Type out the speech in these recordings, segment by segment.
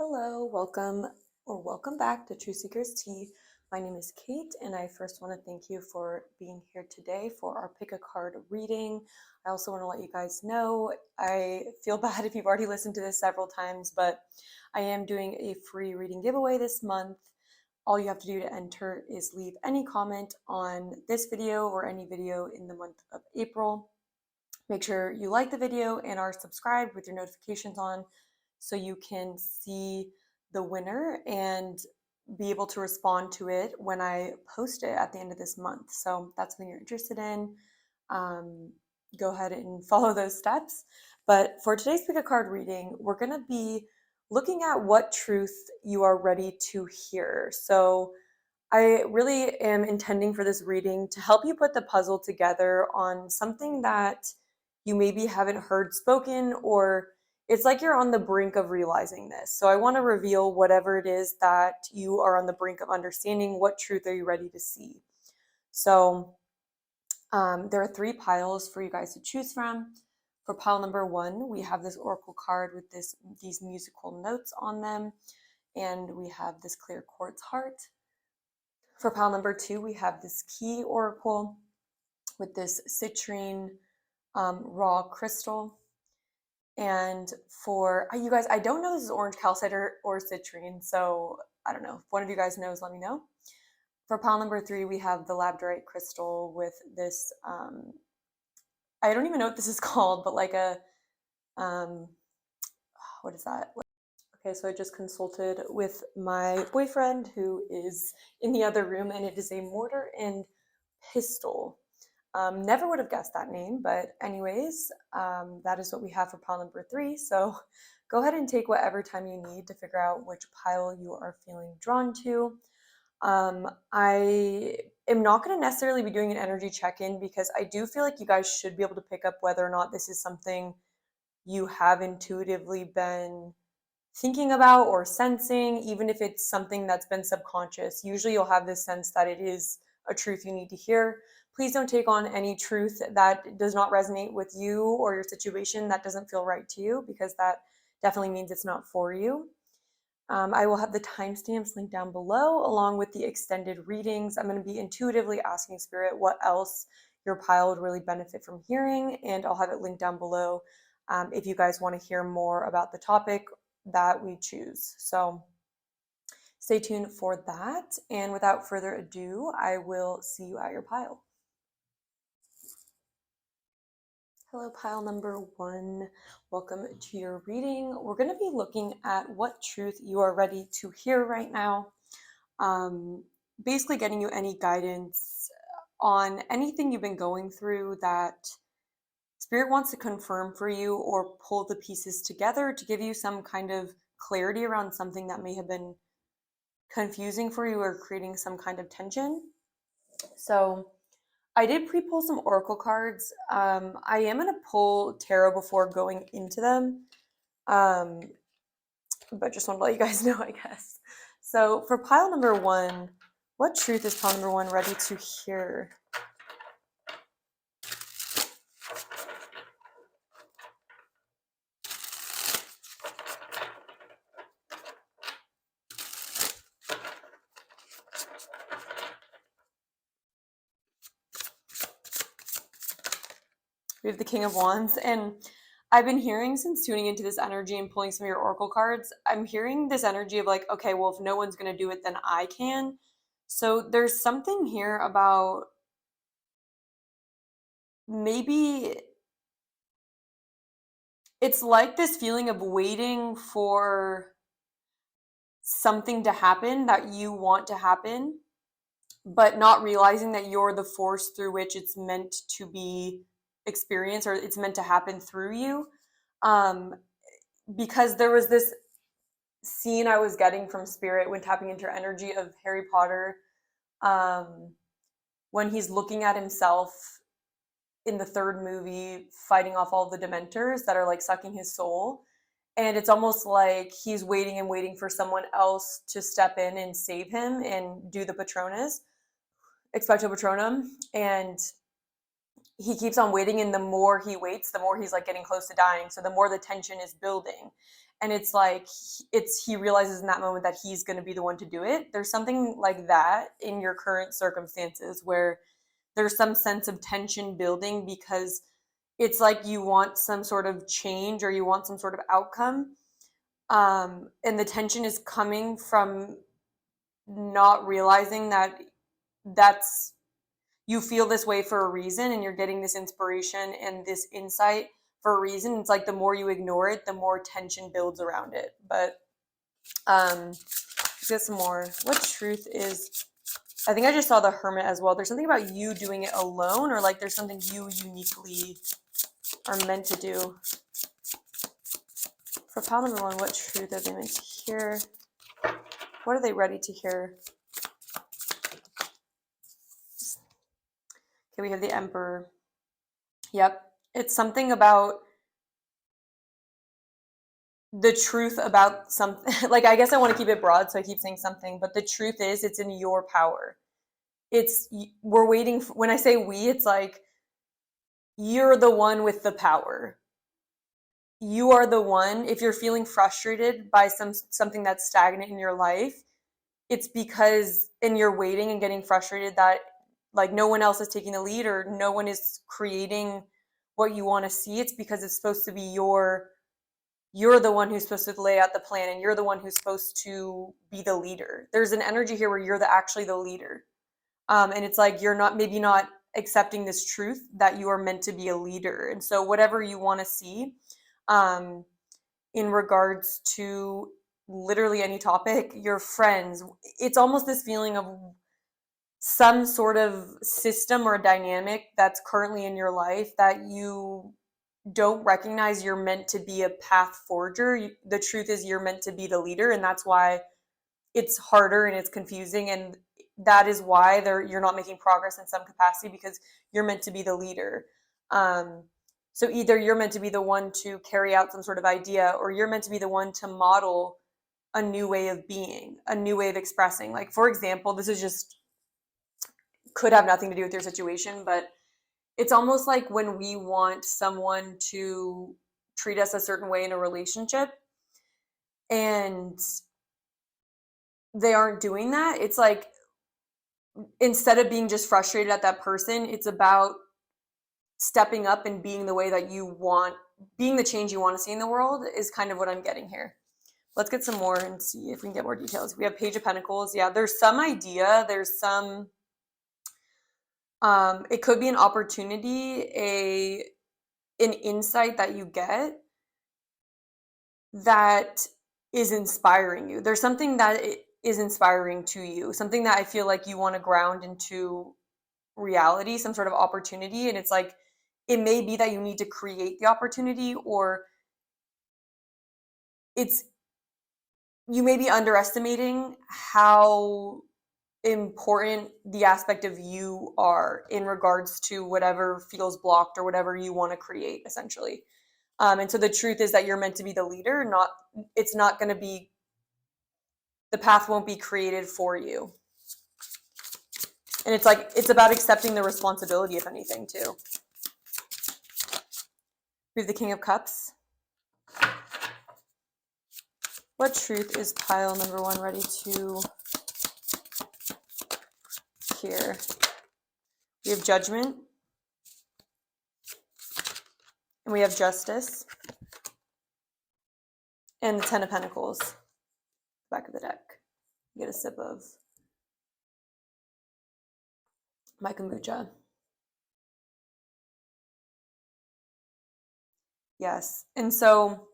Hello, welcome back to Truthseekerstea. My name is Kate, and I first want to thank you for being here today for our pick a card reading. I also want to let you guys know I feel bad if you've already listened to this several times, but I am doing a free reading giveaway this month. All you have to do to enter is leave any comment on this video or any video in the month of April. Make sure you like the video and are subscribed with your notifications on so you can see the winner and be able to respond to it when I post it at the end of this month. So if that's something you're interested in, go ahead and follow those steps. But for today's pick a card reading, we're going to be looking at what truth you are ready to hear. So I really am intending for this reading to help you put the puzzle together on something that you maybe haven't heard spoken, or it's like you're on the brink of realizing this. So I want to reveal whatever it is that you are on the brink of understanding. What truth are you ready to see? So there are 3 piles for you guys to choose from. For pile number 1, we have this oracle card with these musical notes on them, and we have this clear quartz heart. For pile number 2, we have this key oracle with this citrine raw crystal. And for you guys, I don't know if this is orange calcite or citrine, so I don't know. If one of you guys knows, let me know. For pile number 3, we have the labradorite crystal with this, I don't even know what this is called, but like a, what is that? Okay, so I just consulted with my boyfriend who is in the other room, and it is a mortar and pestle. Never would have guessed that name, but anyways, that is what we have for pile number 3. So go ahead and take whatever time you need to figure out which pile you are feeling drawn to. I am not going to necessarily be doing an energy check-in because I do feel like you guys should be able to pick up whether or not this is something you have intuitively been thinking about or sensing, even if it's something that's been subconscious. Usually you'll have this sense that it is a truth you need to hear. Please don't take on any truth that does not resonate with you or your situation, that doesn't feel right to you, because that definitely means it's not for you. I will have the timestamps linked down below along with the extended readings. I'm going to be intuitively asking Spirit what else your pile would really benefit from hearing, and I'll have it linked down below if you guys want to hear more about the topic that we choose. So stay tuned for that. And without further ado, I will see you at your pile. Hello, pile number 1. Welcome to your reading. We're going to be looking at what truth you are ready to hear right now. Basically getting you any guidance on anything you've been going through that Spirit wants to confirm for you, or pull the pieces together to give you some kind of clarity around something that may have been confusing for you or creating some kind of tension. So I did pre-pull some oracle cards. I am going to pull tarot before going into them, but just want to let you guys know, I guess. So for pile number 1, what truth is pile number 1 ready to hear? We have the King of Wands, and I've been hearing, since tuning into this energy and pulling some of your oracle cards, I'm hearing this energy of like, okay, well, if no one's going to do it, then I can. So there's something here about maybe it's like this feeling of waiting for something to happen that you want to happen, but not realizing that you're the force through which it's meant to be experienced, or it's meant to happen through you. Because there was this scene I was getting from Spirit when tapping into your energy of Harry Potter, when he's looking at himself in the 3rd movie fighting off all the Dementors that are like sucking his soul, and it's almost like he's waiting and waiting for someone else to step in and save him and do the Patronus, Expecto Patronum, and he keeps on waiting, and the more he waits, the more he's like getting close to dying, so the more the tension is building. and it's like he realizes in that moment that he's going to be the one to do it. There's something like that in your current circumstances where there's some sense of tension building because it's like you want some sort of change or you want some sort of outcome, and the tension is coming from not realizing that that's you feel this way for a reason, and you're getting this inspiration and this insight for a reason. It's like the more you ignore it, the more tension builds around it. But let's get some more. What truth is, I think I just saw the Hermit as well. There's something about you doing it alone, or like there's something you uniquely are meant to do. For pile number one, what truth are they meant to hear? What are they ready to hear? Okay, we have the Emperor. Yep. It's something about the truth about something. Like, I guess I want to keep it broad, so I keep saying something, but the truth is it's in your power. We're waiting for, when I say we, it's like you're the one with the power. You are the one. If you're feeling frustrated by something that's stagnant in your life, it's because, and you're waiting and getting frustrated that like no one else is taking the lead or no one is creating what you want to see. It's because it's supposed to be you're the one who's supposed to lay out the plan, and you're the one who's supposed to be the leader. There's an energy here where you're actually the leader. And it's like you're maybe not accepting this truth that you are meant to be a leader. And so whatever you want to see in regards to literally any topic, your friends, it's almost this feeling of some sort of system or dynamic that's currently in your life that you don't recognize. You're meant to be a path forger. The truth is you're meant to be the leader, and that's why it's harder and it's confusing, and that is why you're not making progress in some capacity, because you're meant to be the leader. So either you're meant to be the one to carry out some sort of idea, or you're meant to be the one to model a new way of being, a new way of expressing. Like, for example, this is just could have nothing to do with your situation, but it's almost like when we want someone to treat us a certain way in a relationship and they aren't doing that. It's like, instead of being just frustrated at that person, it's about stepping up and being the way that you want, being the change you want to see in the world is kind of what I'm getting here. Let's get some more and see if we can get more details. We have Page of Pentacles. Yeah, there's some idea. There's some, it could be an opportunity, an insight that you get that is inspiring you. There's something that is inspiring to you, something that I feel like you want to ground into reality, some sort of opportunity. And it's like, it may be that you need to create the opportunity, or you may be underestimating how important the aspect of you are in regards to whatever feels blocked or whatever you want to create, essentially. And so the truth is that you're meant to be the leader. It's not going to be, the path won't be created for you. And it's like, it's about accepting the responsibility, if anything, too. We have the King of Cups. What truth is pile number one ready to hear? We have Judgment. And we have Justice. And the Ten of Pentacles. Back of the deck. Get a sip of my kombucha. Yes. And so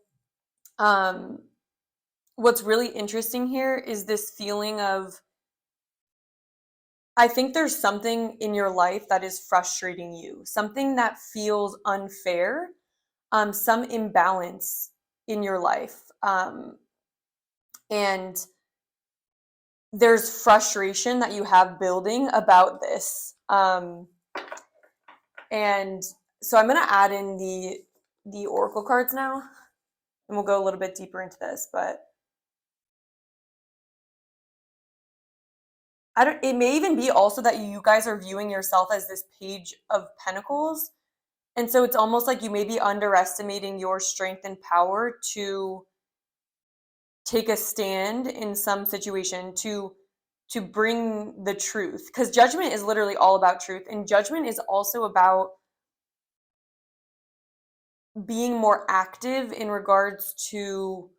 what's really interesting here is this feeling of, I think there's something in your life that is frustrating you, something that feels unfair, some imbalance in your life. And there's frustration that you have building about this. And so I'm going to add in the Oracle cards now, and we'll go a little bit deeper into this, but it may even be also that you guys are viewing yourself as this Page of Pentacles. And so it's almost like you may be underestimating your strength and power to take a stand in some situation to bring the truth, because judgment is literally all about truth, and judgment is also about being more active in regards to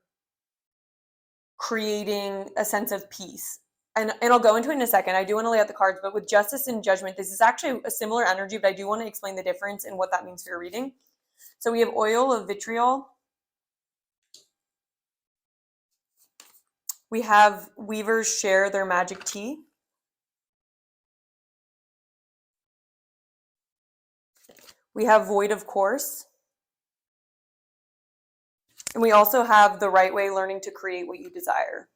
creating a sense of peace. And I'll go into it in a second. I do want to lay out the cards, but with justice and judgment, this is actually a similar energy, but I do want to explain the difference and what that means for your reading. So we have oil of vitriol. We have weavers share their magic tea. We have void of course. And we also have the right way, learning to create what you desire.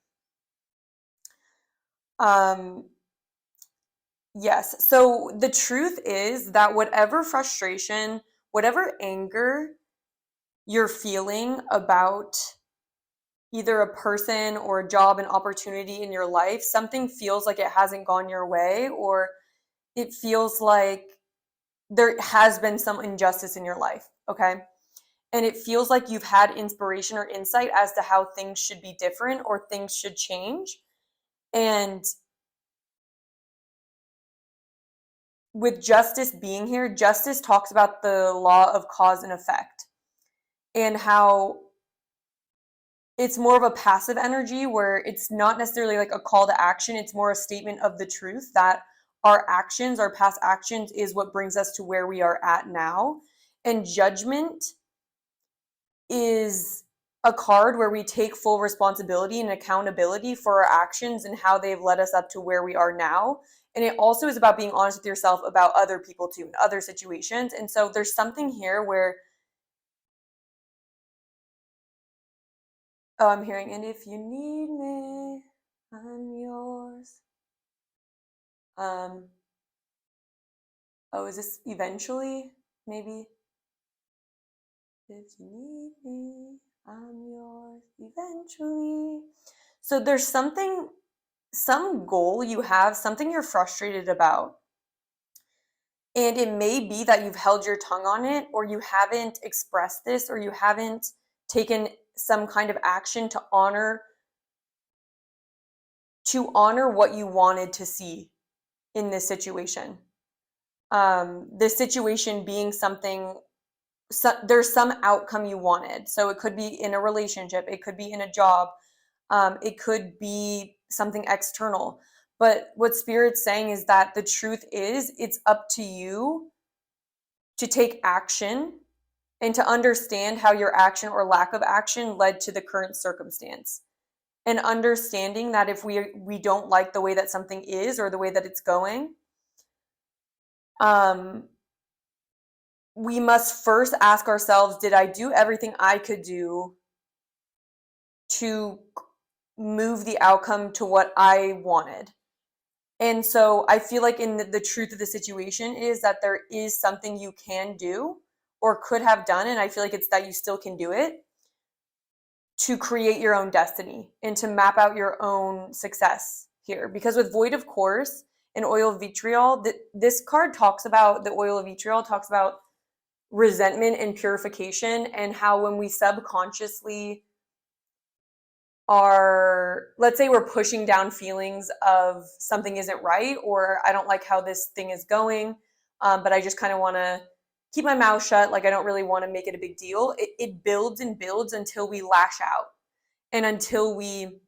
Yes. So the truth is that whatever frustration, whatever anger you're feeling about either a person or a job, an opportunity in your life, something feels like it hasn't gone your way, or it feels like there has been some injustice in your life. Okay. And it feels like you've had inspiration or insight as to how things should be different or things should change. And with justice being here, justice talks about the law of cause and effect, and how it's more of a passive energy where it's not necessarily like a call to action. It's more a statement of the truth that our actions, our past actions, is what brings us to where we are at now. And judgment is a card where we take full responsibility and accountability for our actions and how they've led us up to where we are now. And it also is about being honest with yourself about other people too, and other situations. And so there's something here where, oh, I'm hearing, and if you need me, I'm yours. Oh, is this eventually? Maybe. If you need me, I'm yours eventually. So there's something, some goal you have, something you're frustrated about. And it may be that you've held your tongue on it, or you haven't expressed this, or you haven't taken some kind of action to honor what you wanted to see in this situation. This situation being something, there's some outcome you wanted. So it could be in a relationship, it could be in a job, it could be something external. But what Spirit's saying is that the truth is, it's up to you to take action and to understand how your action or lack of action led to the current circumstance. And understanding that if we don't like the way that something is or the way that it's going, we must first ask ourselves, did I do everything I could do to move the outcome to what I wanted? And so I feel like in the truth of the situation is that there is something you can do or could have done, and I feel like it's that you still can do it, to create your own destiny and to map out your own success here. Because with Void of Course and Oil of Vitriol, this card talks about, the Oil of Vitriol talks about resentment and purification, and how when we subconsciously are, let's say we're pushing down feelings of something isn't right, or I don't like how this thing is going, but I just kind of want to keep my mouth shut, like I don't really want to make it a big deal. It builds and builds until we lash out and until we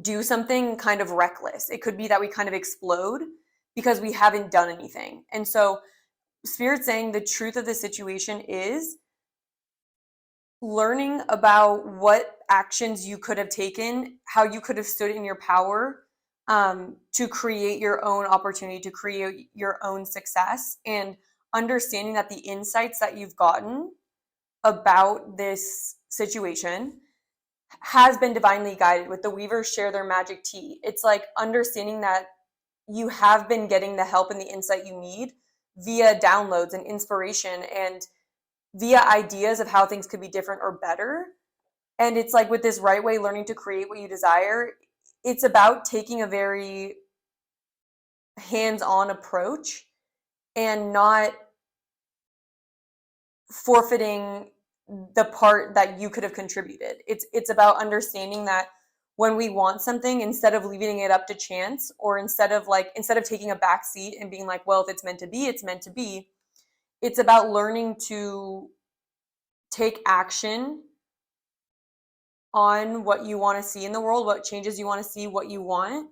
do something kind of reckless. It could be that we kind of explode because we haven't done anything. And so Spirit's saying the truth of the situation is learning about what actions you could have taken, how you could have stood in your power to create your own opportunity, to create your own success, and understanding that the insights that you've gotten about this situation has been divinely guided. With the weavers share their magic tea, it's like understanding that you have been getting the help and the insight you need via downloads and inspiration and via ideas of how things could be different or better. And it's like with this right way, learning to create what you desire, it's about taking a very hands-on approach and not forfeiting the part that you could have contributed. It's about understanding that when we want something, instead of leaving it up to chance, or instead of taking a back seat and being like, well, if it's meant to be, it's meant to be. It's about learning to take action on what you want to see in the world, what changes you want to see, what you want.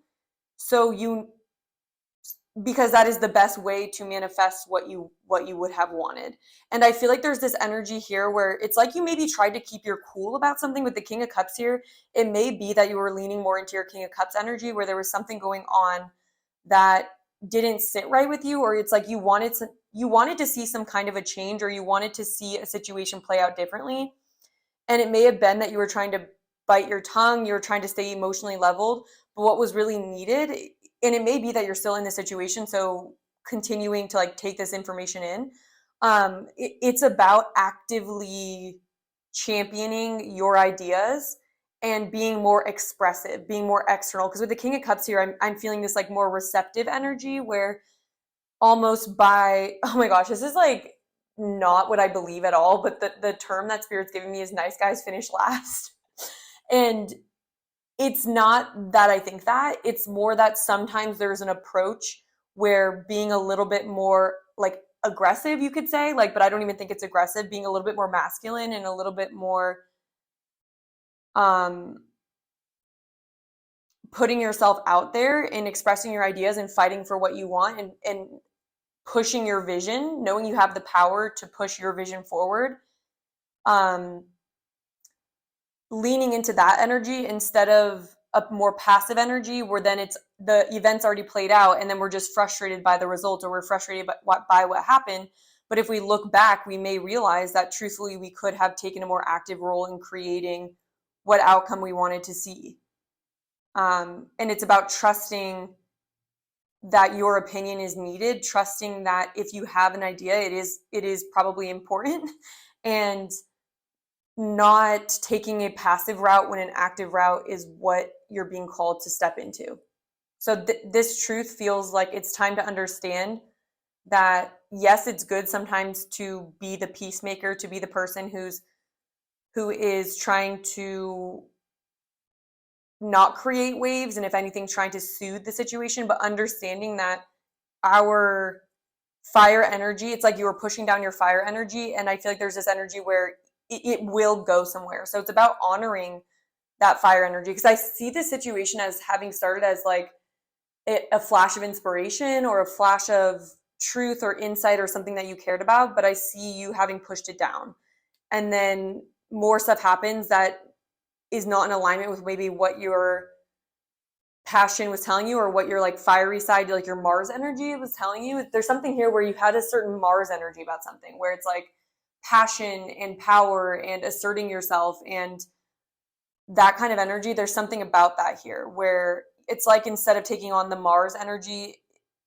Because that is the best way to manifest what you would have wanted. And I feel like there's this energy here where it's like you maybe tried to keep your cool about something with the King of Cups here. It may be that you were leaning more into your King of Cups energy, where there was something going on that didn't sit right with you, or it's like you wanted to see some kind of a change, or you wanted to see a situation play out differently. And it may have been that you were trying to bite your tongue, you were trying to stay emotionally leveled, but what was really needed, and it may be that you're still in this situation, so continuing to like take this information in, it's about actively championing your ideas and being more expressive, being more external. Because with the King of Cups here, I'm feeling this like more receptive energy, where almost by, oh my gosh, this is like not what I believe at all, but the term that Spirit's giving me is nice guys finish last. And it's not that I think that, it's more that sometimes there's an approach where being a little bit more like aggressive, you could say, like, but I don't even think it's aggressive, being a little bit more masculine and a little bit more putting yourself out there and expressing your ideas and fighting for what you want, and pushing your vision, knowing you have the power to push your vision forward, leaning into that energy instead of a more passive energy where then it's the event's already played out and then we're just frustrated by the result, or we're frustrated by what happened. But if we look back, we may realize that truthfully we could have taken a more active role in creating what outcome we wanted to see. And it's about trusting that your opinion is needed, trusting that if you have an idea, it is probably important, and not taking a passive route when an active route is what you're being called to step into. So this truth feels like it's time to understand that, yes, it's good sometimes to be the peacemaker, to be the person who is trying to not create waves, and if anything, trying to soothe the situation, but understanding that our fire energy, it's like you were pushing down your fire energy, and I feel like there's this energy where it will go somewhere. So it's about honoring that fire energy, because I see this situation as having started as like a flash of inspiration or a flash of truth or insight or something that you cared about, but I see you having pushed it down, and then more stuff happens that is not in alignment with maybe what your passion was telling you, or what your like fiery side, like your Mars energy was telling you. There's something here where you had a certain Mars energy about something, where it's like passion and power and asserting yourself and that kind of energy. There's something about that here where it's like instead of taking on the Mars energy,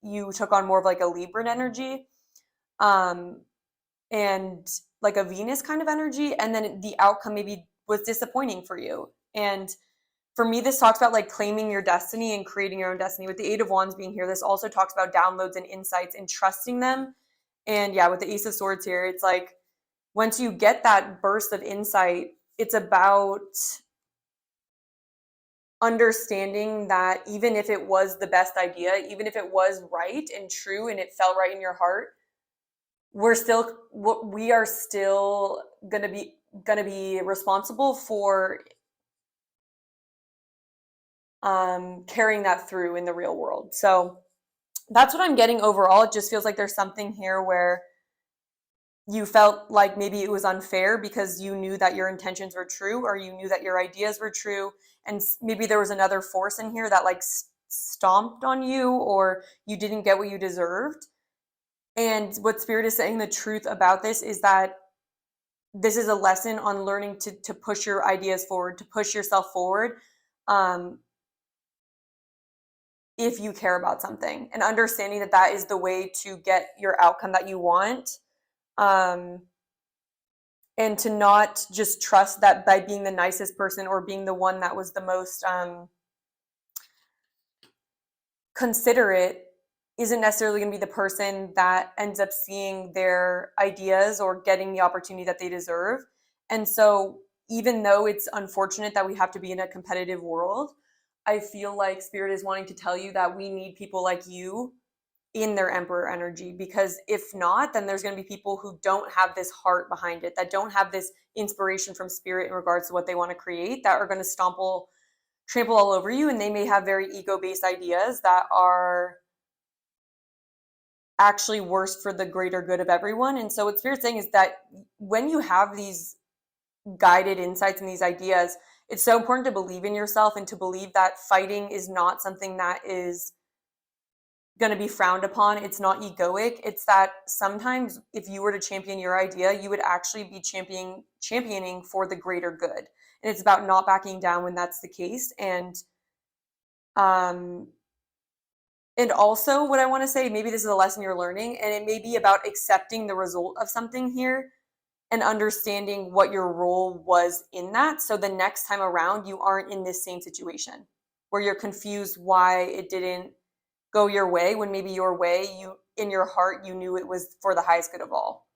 you took on more of like a Libran energy, and like a Venus kind of energy, and then the outcome maybe was disappointing for you. And for me, this talks about like claiming your destiny and creating your own destiny. With the Eight of Wands being here, this also talks about downloads and insights and trusting them. And yeah, with the Ace of Swords here, it's like once you get that burst of insight, it's about understanding that even if it was the best idea, even if it was right and true and it felt right in your heart, we are still going to be responsible for carrying that through in the real world. So that's what I'm getting overall. It just feels like there's something here where you felt like maybe it was unfair because you knew that your intentions were true, or you knew that your ideas were true, and maybe there was another force in here that like stomped on you, or you didn't get what you deserved. And what Spirit is saying, the truth about this is that this is a lesson on learning to push your ideas forward, to push yourself forward, if you care about something, and understanding that that is the way to get your outcome that you want. And to not just trust that by being the nicest person or being the one that was the most considerate isn't necessarily going to be the person that ends up seeing their ideas or getting the opportunity that they deserve. And so even though it's unfortunate that we have to be in a competitive world, I feel like Spirit is wanting to tell you that we need people like you in their Emperor energy, because if not, then there's going to be people who don't have this heart behind it, that don't have this inspiration from Spirit in regards to what they want to create, that are going to trample all over you, and they may have very ego-based ideas that are actually worse for the greater good of everyone. And so what Spirit's saying is that when you have these guided insights and these ideas, it's so important to believe in yourself and to believe that fighting is not something that is going to be frowned upon. It's not egoic. It's that sometimes if you were to champion your idea, you would actually be championing for the greater good. And it's about not backing down when that's the case. And also what I want to say, maybe this is a lesson you're learning, and it may be about accepting the result of something here and understanding what your role was in that. So the next time around, you aren't in this same situation where you're confused why it didn't go your way, when maybe your way, you in your heart, you knew it was for the highest good of all.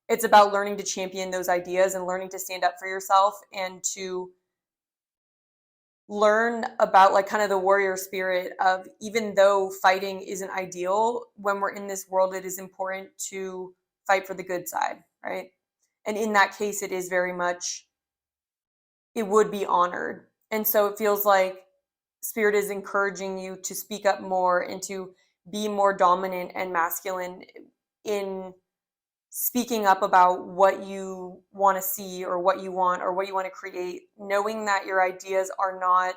It's about learning to champion those ideas and learning to stand up for yourself and to learn about like kind of the warrior spirit of, even though fighting isn't ideal, when we're in this world, it is important to fight for the good side, right? And in that case, it is very much, it would be honored. And so it feels like Spirit is encouraging you to speak up more and to be more dominant and masculine in speaking up about what you want to see or what you want or what you want to create, knowing that your ideas are not,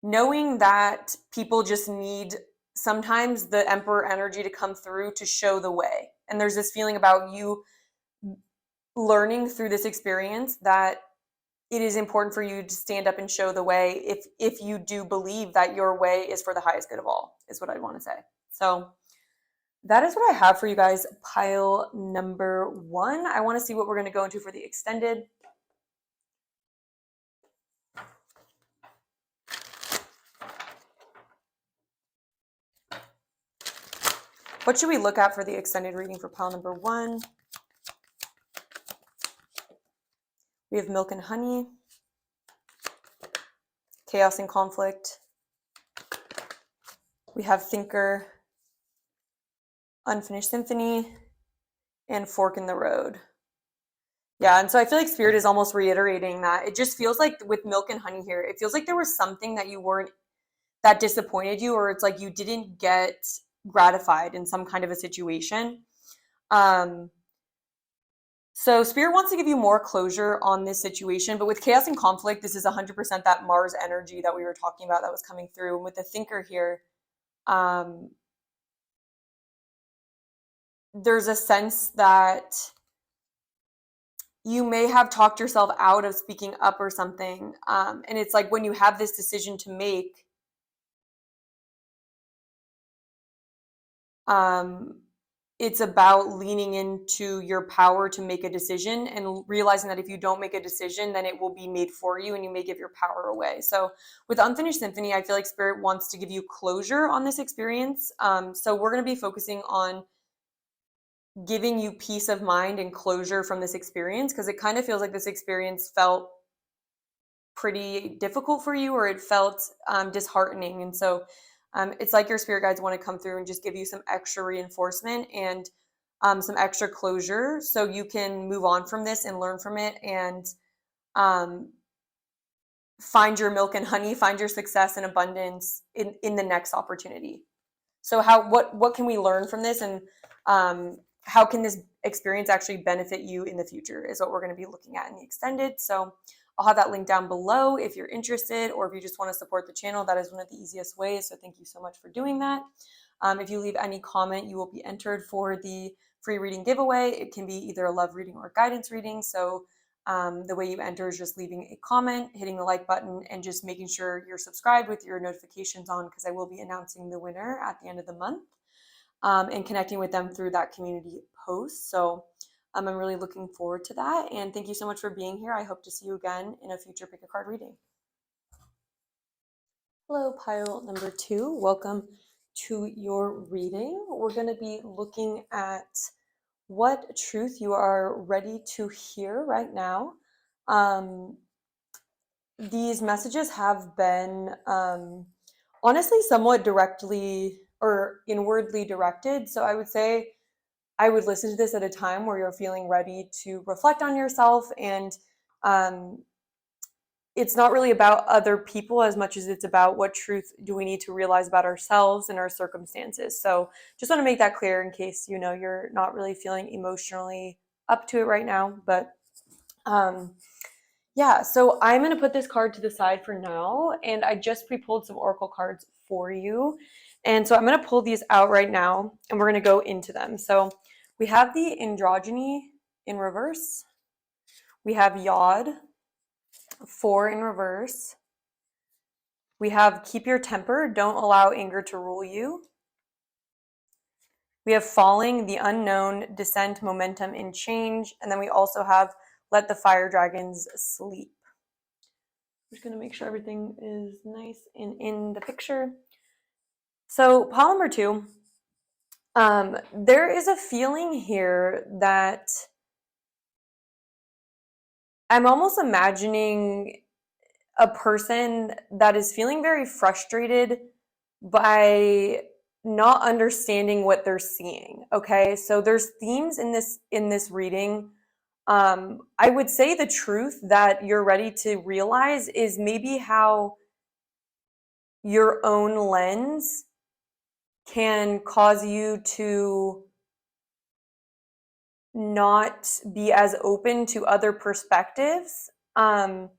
knowing that people just need sometimes the Emperor energy to come through to show the way. And there's this feeling about you learning through this experience that it is important for you to stand up and show the way if you do believe that your way is for the highest good of all, is what I want to say. So that is what I have for you guys. Pile number 1. I want to see what we're going to go into for the extended. What should we look at for the extended reading for pile number 1? We have milk and honey, chaos and conflict. We have thinker, unfinished symphony, and fork in the road. Yeah, and so I feel like Spirit is almost reiterating that. It just feels like with milk and honey here, it feels like there was something that you weren't, that disappointed you, or it's like you didn't get gratified in some kind of a situation. So Spirit wants to give you more closure on this situation, but with chaos and conflict, this is 100% that Mars energy that we were talking about that was coming through. And with the thinker here, there's a sense that you may have talked yourself out of speaking up or something. And it's like when you have this decision to make, it's about leaning into your power to make a decision and realizing that if you don't make a decision, then it will be made for you and you may give your power away. So with Unfinished Symphony, I feel like Spirit wants to give you closure on this experience. So we're going to be focusing on giving you peace of mind and closure from this experience, because it kind of feels like this experience felt pretty difficult for you, or it felt disheartening. And so it's like your spirit guides want to come through and just give you some extra reinforcement and some extra closure so you can move on from this and learn from it and find your milk and honey, find your success and abundance in the next opportunity. So what can we learn from this, and how can this experience actually benefit you in the future is what we're going to be looking at in the extended. So I'll have that link down below if you're interested, or if you just want to support the channel. That is one of the easiest ways. So thank you so much for doing that. If you leave any comment, you will be entered for the free reading giveaway. It can be either a love reading or a guidance reading. So the way you enter is just leaving a comment, hitting the like button, and just making sure you're subscribed with your notifications on, because I will be announcing the winner at the end of the month and connecting with them through that community post. So I'm really looking forward to that. And thank you so much for being here. I hope to see you again in a future pick a card reading. Hello, pile number 2. Welcome to your reading. We're going to be looking at what truth you are ready to hear right now. These messages have been honestly somewhat directly or inwardly directed. So I would say I would listen to this at a time where you're feeling ready to reflect on yourself, and um, it's not really about other people as much as it's about what truth do we need to realize about ourselves and our circumstances. So just want to make that clear in case you're not really feeling emotionally up to it right now. But yeah, so I'm going to put this card to the side for now, and I just pre-pulled some oracle cards for you. And so I'm going to pull these out right now, and we're going to go into them. So we have the androgyny in reverse. We have Yod, 4 in reverse. We have keep your temper, don't allow anger to rule you. We have falling, the unknown, descent, momentum, and change. And then we also have let the fire dragons sleep. I'm just going to make sure everything is nice and in the picture. So pile number 2, there is a feeling here that I'm almost imagining a person that is feeling very frustrated by not understanding what they're seeing. Okay, so there's themes in this reading. I would say the truth that you're ready to realize is maybe how your own lens can cause you to not be as open to other perspectives. And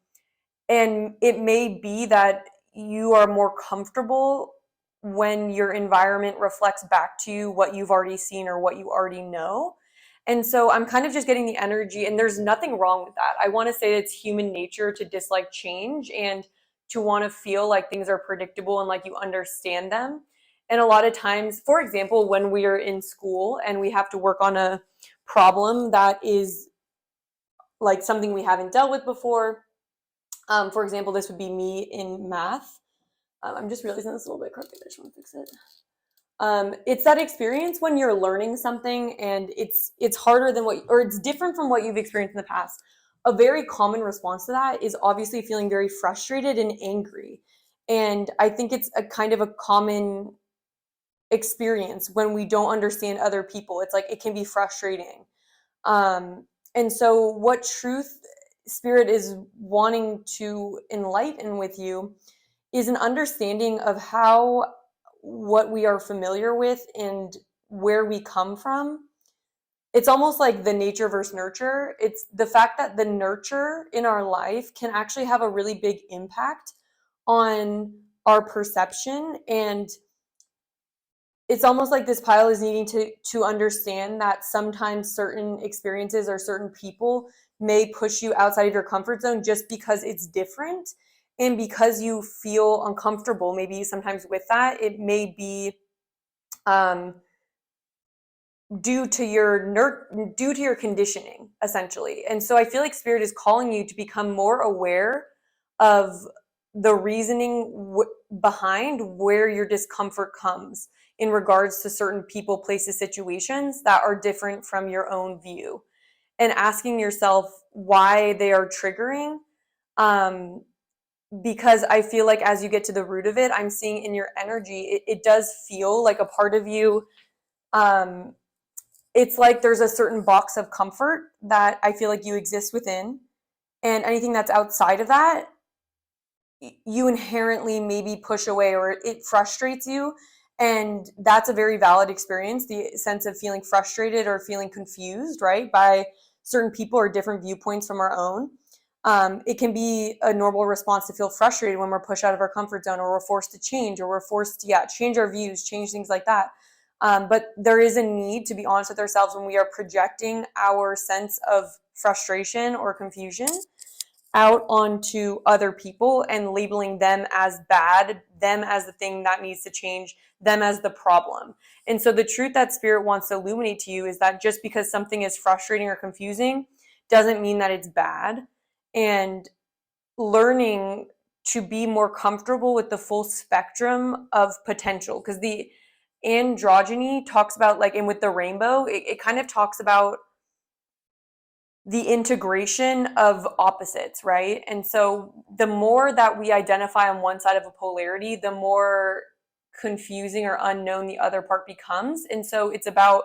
it may be that you are more comfortable when your environment reflects back to you what you've already seen or what you already know. And so I'm kind of just getting the energy, and there's nothing wrong with that. I want to say it's human nature to dislike change and to want to feel like things are predictable and like you understand them. And a lot of times, for example, when we are in school and we have to work on a problem that is like something we haven't dealt with before, for example, this would be me in math. I'm just realizing this is a little bit crooked. I just want to fix it. It's that experience when you're learning something and it's harder than or it's different from what you've experienced in the past. A very common response to that is obviously feeling very frustrated and angry. And I think it's a kind of a common experience when we don't understand other people. It's like it can be frustrating. And so what truth spirit is wanting to enlighten with you is an understanding of how what we are familiar with and where we come from. It's almost like the nature versus nurture. It's the fact that the nurture in our life can actually have a really big impact on our perception. And it's almost like this pile is needing to understand that sometimes certain experiences or certain people may push you outside of your comfort zone just because it's different and because you feel uncomfortable maybe sometimes with that. It may be due to your conditioning, essentially. And so I feel like spirit is calling you to become more aware of the reasoning behind where your discomfort comes in regards to certain people, places, situations that are different from your own view, and asking yourself why they are triggering. Because I feel like as you get to the root of it, I'm seeing in your energy, it does feel like a part of you. It's like there's a certain box of comfort that I feel like you exist within, and anything that's outside of that, you inherently maybe push away or it frustrates you. And that's a very valid experience, the sense of feeling frustrated or feeling confused, right, by certain people or different viewpoints from our own. It can be a normal response to feel frustrated when we're pushed out of our comfort zone, or we're forced to change, or we're forced to change our views, change things like that. But there is a need to be honest with ourselves when we are projecting our sense of frustration or confusion out onto other people and labeling them as bad, them as the thing that needs to change, them as the problem. And so the truth that spirit wants to illuminate to you is that just because something is frustrating or confusing doesn't mean that it's bad. And learning to be more comfortable with the full spectrum of potential, because androgyny talks about, like, and with the rainbow, it kind of talks about the integration of opposites, right? And so the more that we identify on one side of a polarity, the more confusing or unknown the other part becomes. And so it's about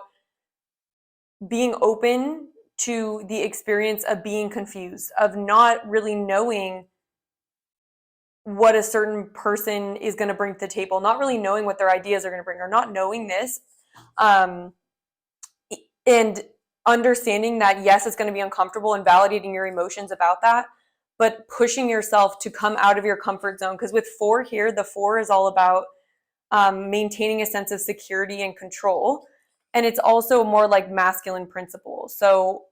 being open to the experience of being confused, of not really knowing what a certain person is going to bring to the table, not really knowing what their ideas are going to bring, or not knowing this. And understanding that, yes, it's going to be uncomfortable, and validating your emotions about that, but pushing yourself to come out of your comfort zone. Because with 4 here, the 4 is all about maintaining a sense of security and control. And it's also more like masculine principles. So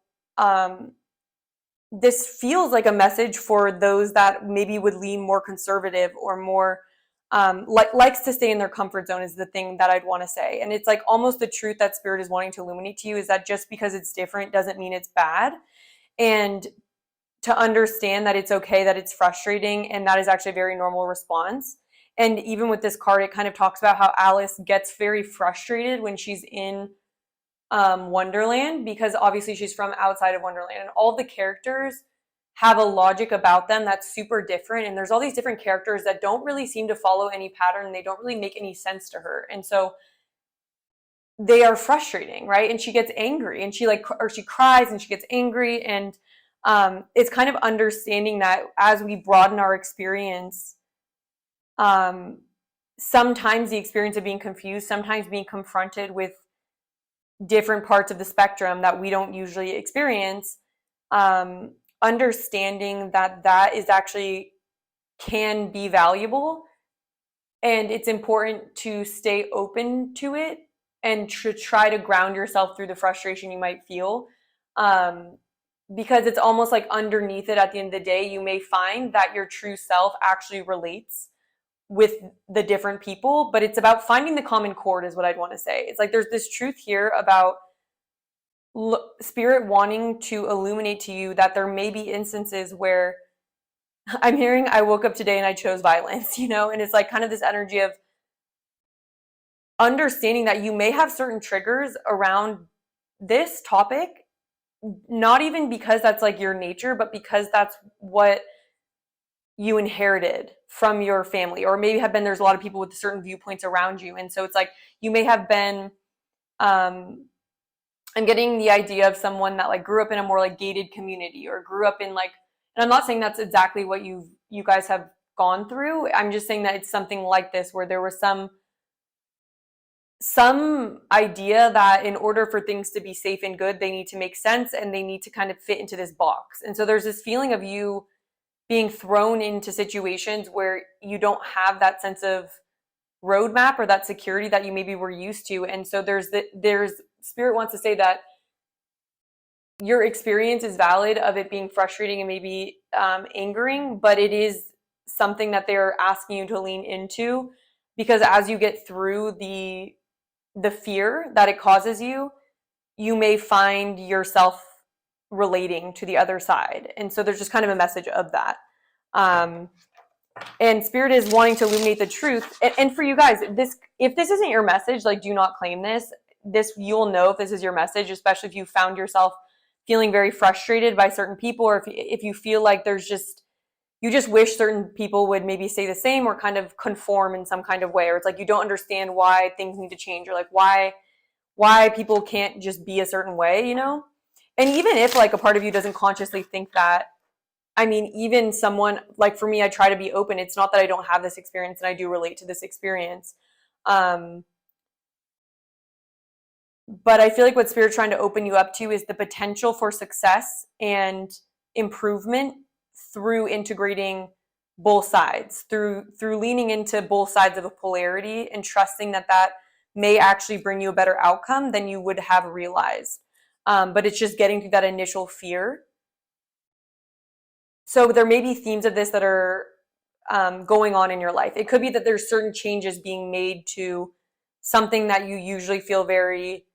this feels like a message for those that maybe would lean more conservative, or more likes to stay in their comfort zone, is the thing that I'd want to say. And it's like almost the truth that Spirit is wanting to illuminate to you, is that just because it's different doesn't mean it's bad. And to understand that it's okay, that it's frustrating, and that is actually a very normal response. And even with this card, it kind of talks about how Alice gets very frustrated when she's in Wonderland, because obviously she's from outside of Wonderland, and all the characters have a logic about them that's super different. And there's all these different characters that don't really seem to follow any pattern, and they don't really make any sense to her. And so they are frustrating, right? And she gets angry, and she cries, and she gets angry. And it's kind of understanding that as we broaden our experience, sometimes the experience of being confused, sometimes being confronted with different parts of the spectrum that we don't usually experience, understanding that that is actually can be valuable, and it's important to stay open to it, and to try to ground yourself through the frustration you might feel, because it's almost like underneath it, at the end of the day, you may find that your true self actually relates with the different people. But it's about finding the common chord, is what I'd want to say. It's like there's this truth here about Spirit wanting to illuminate to you that there may be instances where I'm hearing, I woke up today and I chose violence, and it's like kind of this energy of understanding that you may have certain triggers around this topic, not even because that's like your nature, but because that's what you inherited from your family, or maybe there's a lot of people with certain viewpoints around you. And so it's like you may have been I'm getting the idea of someone that like grew up in a more like gated community, or grew up in like, and I'm not saying that's exactly what you guys have gone through. I'm just saying that it's something like this, where there was some idea that in order for things to be safe and good, they need to make sense, and they need to kind of fit into this box. And so there's this feeling of you being thrown into situations where you don't have that sense of roadmap, or that security that you maybe were used to. And so there's Spirit wants to say that your experience is valid, of it being frustrating and maybe angering, but it is something that they're asking you to lean into, because as you get through the fear that it causes you, you may find yourself relating to the other side. And so there's just kind of a message of that. And Spirit is wanting to illuminate the truth. And for you guys, if this isn't your message, like, do not claim this. You'll know if this is your message, especially if you found yourself feeling very frustrated by certain people, or if you feel like you just wish certain people would maybe say the same, or kind of conform in some kind of way, or it's like you don't understand why things need to change, or like why people can't just be a certain way, And even if like a part of you doesn't consciously think that, I mean, even someone like, for me, I try to be open. It's not that I don't have this experience, and I do relate to this experience. But I feel like what Spirit's trying to open you up to is the potential for success and improvement through integrating both sides, through leaning into both sides of a polarity, and trusting that may actually bring you a better outcome than you would have realized. But it's just getting through that initial fear. So there may be themes of this that are going on in your life. It could be that there's certain changes being made to something that you usually feel very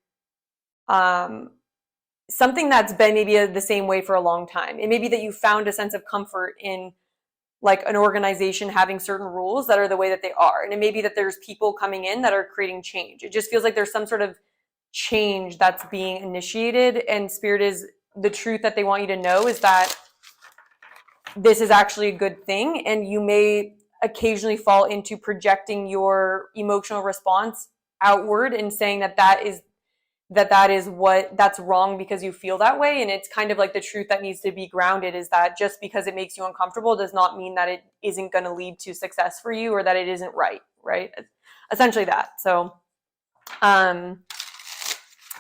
something that's been maybe the same way for a long time. It may be that you found a sense of comfort in like an organization having certain rules that are the way that they are. And it may be that there's people coming in that are creating change. It just feels like there's some sort of change that's being initiated, and Spirit is the truth that they want you to know is that this is actually a good thing, and you may occasionally fall into projecting your emotional response outward and saying that is what that's wrong because you feel that way. And it's kind of like the truth that needs to be grounded is that just because it makes you uncomfortable does not mean that it isn't going to lead to success for you or that it isn't right? Essentially that. So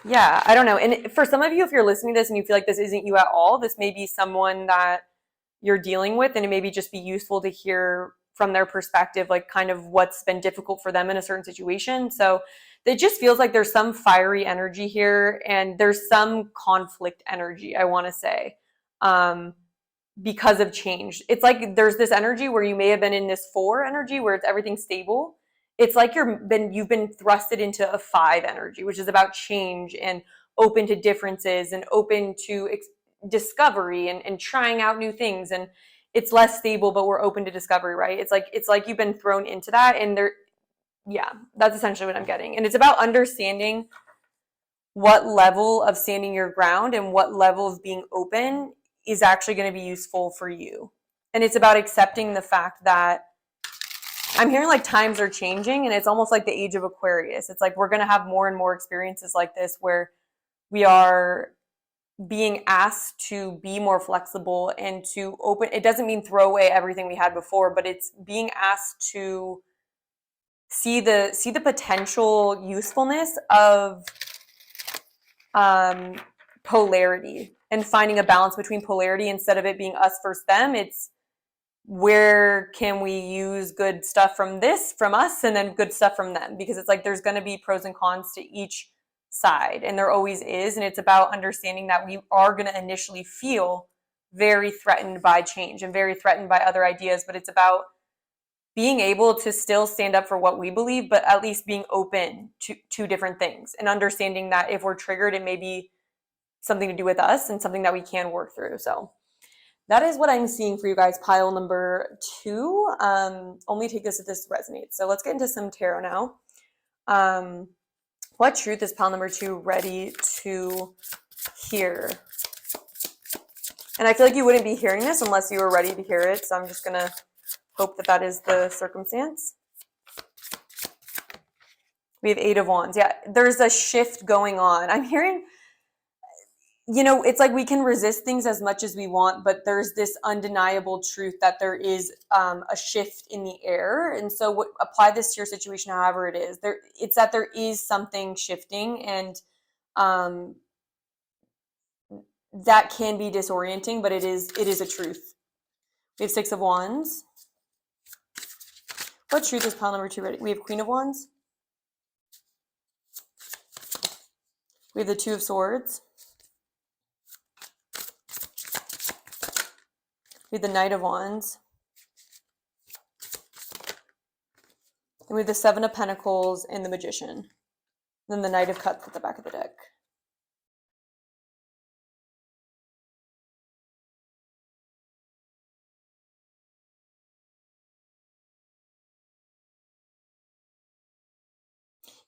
yeah, I don't know. And for some of you, if you're listening to this and you feel like this isn't you at all, this may be someone that you're dealing with, and it may be just be useful to hear from their perspective, like kind of what's been difficult for them in a certain situation. So it just feels like there's some fiery energy here, and there's some conflict energy, I want to say, because of change. It's like there's this energy where you may have been in this 4 energy where it's everything stable. It's like you've been thrusted into a 5 energy, which is about change and open to differences and open to discovery and trying out new things. And it's less stable, but we're open to discovery, right? It's like you've been thrown into that, and yeah, that's essentially what I'm getting. And it's about understanding what level of standing your ground and what level of being open is actually going to be useful for you. And it's about accepting the fact that I'm hearing like times are changing, and it's almost like the age of Aquarius. It's like we're going to have more and more experiences like this where we are being asked to be more flexible and to open. It doesn't mean throw away everything we had before, but it's being asked to see the potential usefulness of polarity and finding a balance between polarity instead of it being us versus them. It's where can we use good stuff from us and then good stuff from them, because it's like there's going to be pros and cons to each side, and there always is. And it's about understanding that we are going to initially feel very threatened by change and very threatened by other ideas, but it's about being able to still stand up for what we believe, but at least being open to different things and understanding that if we're triggered, it may be something to do with us and something that we can work through. So that is what I'm seeing for you guys. Pile number 2. Only take this if this resonates. So let's get into some tarot now. What truth is pile number 2 ready to hear? And I feel like you wouldn't be hearing this unless you were ready to hear it. So I'm just going to hope that is the circumstance. We have 8 of Wands. Yeah, there's a shift going on. I'm hearing, it's like we can resist things as much as we want, but there's this undeniable truth that there is a shift in the air. And so apply this to your situation however it is. It's that there is something shifting, and that can be disorienting, but it is a truth. We have 6 of Wands. What truth is pile number 2 ready? We have Queen of Wands. We have the 2 of Swords. We have the Knight of Wands. And we have the 7 of Pentacles and the Magician. And then the Knight of Cups at the back of the deck.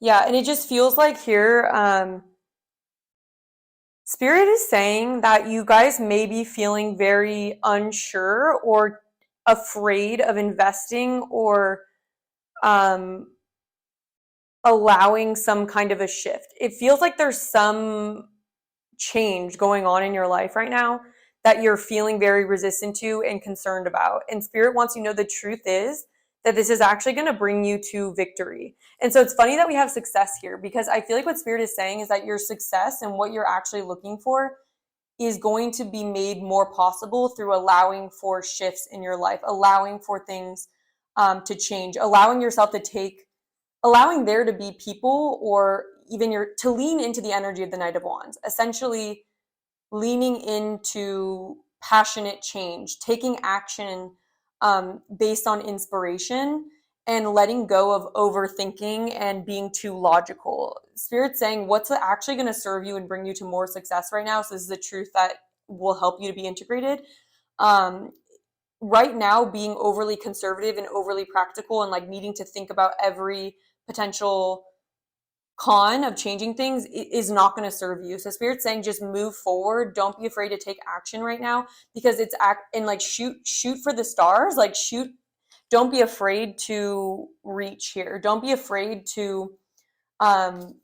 Yeah, and it just feels like here, Spirit is saying that you guys may be feeling very unsure or afraid of investing or allowing some kind of a shift. It feels like there's some change going on in your life right now that you're feeling very resistant to and concerned about. And Spirit wants you to know the truth is that this is actually going to bring you to victory. And so it's funny that we have success here, because I feel like what Spirit is saying is that your success and what you're actually looking for is going to be made more possible through allowing for shifts in your life, allowing for things to change, allowing there to be people, or even to lean into the energy of the Knight of Wands, essentially leaning into passionate change, taking action based on inspiration, and letting go of overthinking and being too logical. Spirit's saying what's actually going to serve you and bring you to more success right now. So this is the truth that will help you to be integrated. right now being overly conservative and overly practical and like needing to think about every potential con of changing things is not going to serve you. So Spirit's saying just move forward. Don't be afraid to take action right now, because it's and like shoot for the stars, like shoot. Don't be afraid to reach here. Don't be afraid to um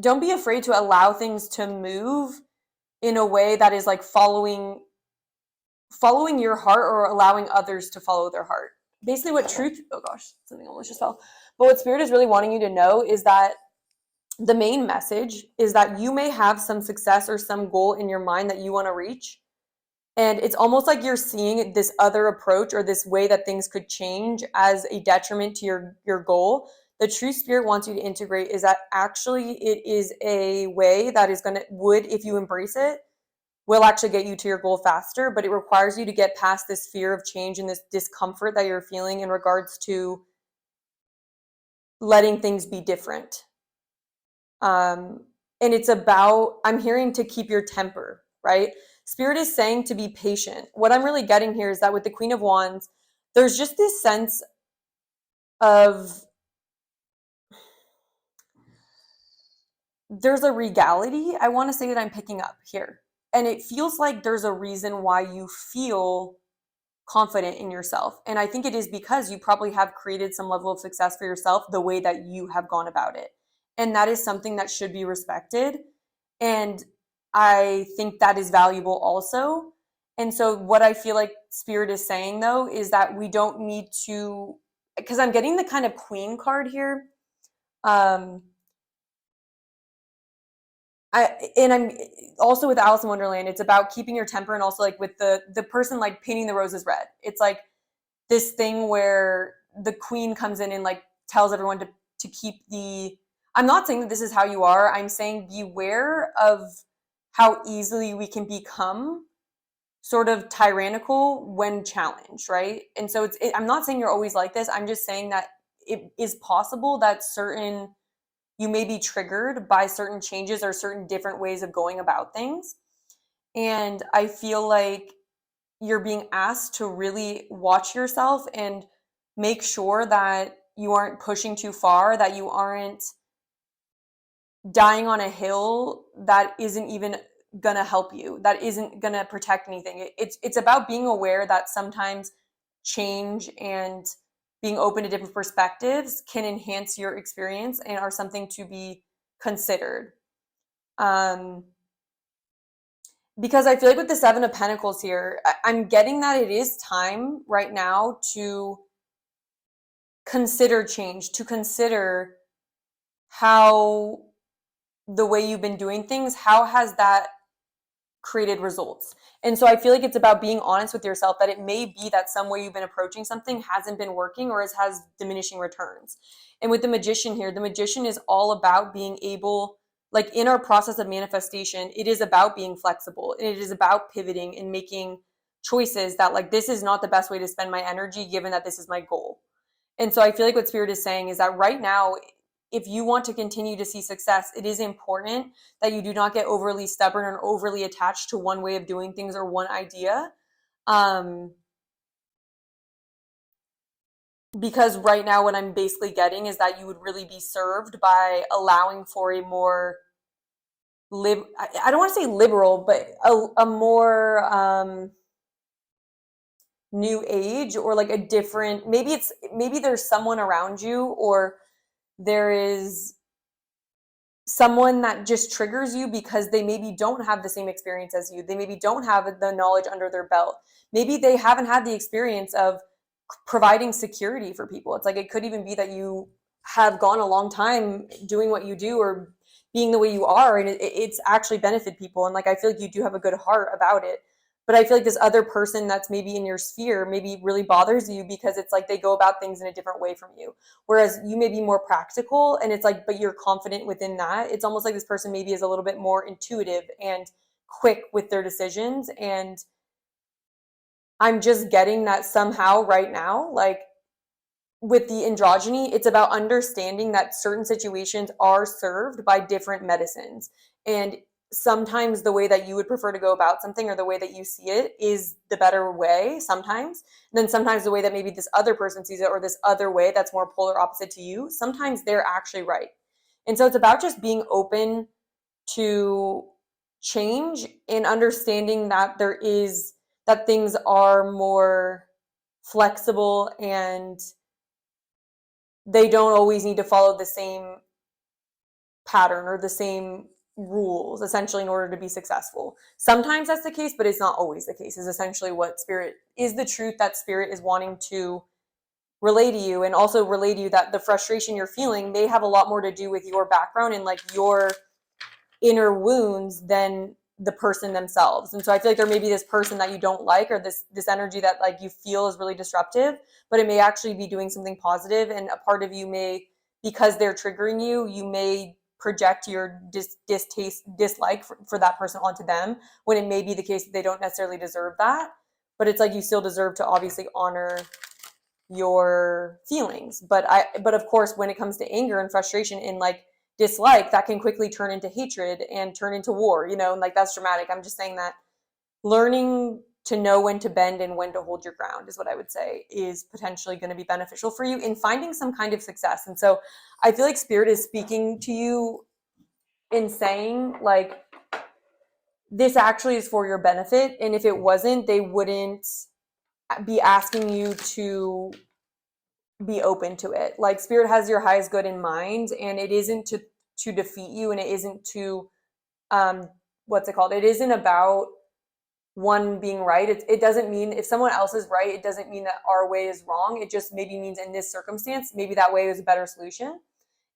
allow things to move in a way that is like following your heart, or allowing others to follow their heart. Basically what oh gosh, something almost just fell. But what Spirit is really wanting you to know is that the main message is that you may have some success or some goal in your mind that you want to reach. And it's almost like you're seeing this other approach or this way that things could change as a detriment to your goal. The true Spirit wants you to integrate is that actually it is a way that is if you embrace it, will actually get you to your goal faster, but it requires you to get past this fear of change and this discomfort that you're feeling in regards to letting things be different. And it's about, I'm hearing to keep your temper, right? Spirit is saying to be patient. What I'm really getting here is that with the Queen of Wands, there's just this sense of, there's a regality, I want to say, that I'm picking up here. And it feels like there's a reason why you feel confident in yourself. And I think it is because you probably have created some level of success for yourself the way that you have gone about it. And that is something that should be respected. And I think that is valuable also. And so what I feel like Spirit is saying, though, is that we don't need to, because I'm getting the kind of Queen card here. I'm also with Alice in Wonderland, it's about keeping your temper, and also like with the person like painting the roses red. It's like this thing where the queen comes in and like tells everyone to keep I'm not saying that this is how you are. I'm saying beware of how easily we can become sort of tyrannical when challenged, right? And so I'm not saying you're always like this. I'm just saying that it is possible that you may be triggered by certain changes or certain different ways of going about things. And I feel like you're being asked to really watch yourself and make sure that you aren't pushing too far, that you aren't dying on a hill that isn't even gonna help you, that isn't gonna protect anything. It's about being aware that sometimes change and being open to different perspectives can enhance your experience and are something to be considered. Because I feel like with the Seven of Pentacles here, I'm getting that it is time right now to consider change, to consider how the way you've been doing things, how has that created results? And so I feel like it's about being honest with yourself that it may be that some way you've been approaching something hasn't been working or has diminishing returns. And with the Magician here, the Magician is all about being able, like in our process of manifestation, it is about being flexible, and it is about pivoting and making choices that like, this is not the best way to spend my energy given that this is my goal. And so I feel like what Spirit is saying is that right now, if you want to continue to see success, it is important that you do not get overly stubborn or overly attached to one way of doing things or one idea. Because right now what I'm basically getting is that you would really be served by allowing for a more I don't want to say liberal, but a more new age, or like a different, maybe there's someone around you, or there is someone that just triggers you because they maybe don't have the same experience as you. They maybe don't have the knowledge under their belt. Maybe they haven't had the experience of providing security for people. It's like, it could even be that you have gone a long time doing what you do or being the way you are, and it's actually benefited people. And like, I feel like you do have a good heart about it. But I feel like this other person that's maybe in your sphere maybe really bothers you because it's like they go about things in a different way from you. Whereas you may be more practical, and it's like, but you're confident within that. It's almost like this person maybe is a little bit more intuitive and quick with their decisions. And I'm just getting that somehow right now, like with the androgyny, it's about understanding that certain situations are served by different medicines. And sometimes the way that you would prefer to go about something or the way that you see it is the better way sometimes. And then sometimes the way that maybe this other person sees it or this other way that's more polar opposite to you, sometimes they're actually right. And so it's about just being open to change and understanding that that things are more flexible and they don't always need to follow the same pattern or the same rules essentially in order to be successful. Sometimes that's the case, but it's not always the case, is essentially what spirit is, the truth that spirit is wanting to relay to you, and also relay to you that the frustration you're feeling may have a lot more to do with your background and like your inner wounds than the person themselves. And so I feel like there may be this person that you don't like, or this energy that like you feel is really disruptive, but it may actually be doing something positive, and a part of you may, because they're triggering you, you may project your dislike for that person onto them, when it may be the case that they don't necessarily deserve that. But it's like you still deserve to obviously honor your feelings. But of course, when it comes to anger and frustration and like dislike, that can quickly turn into hatred and turn into war, and like that's dramatic. I'm just saying that learning to know when to bend and when to hold your ground is what I would say is potentially going to be beneficial for you in finding some kind of success. And so I feel like spirit is speaking to you in saying like, this actually is for your benefit. And if it wasn't, they wouldn't be asking you to be open to it. Like spirit has your highest good in mind, and it isn't to defeat you, and it isn't to what's it called? It isn't about one being right. It doesn't mean if someone else is right, it doesn't mean that our way is wrong. It just maybe means in this circumstance, maybe that way is a better solution.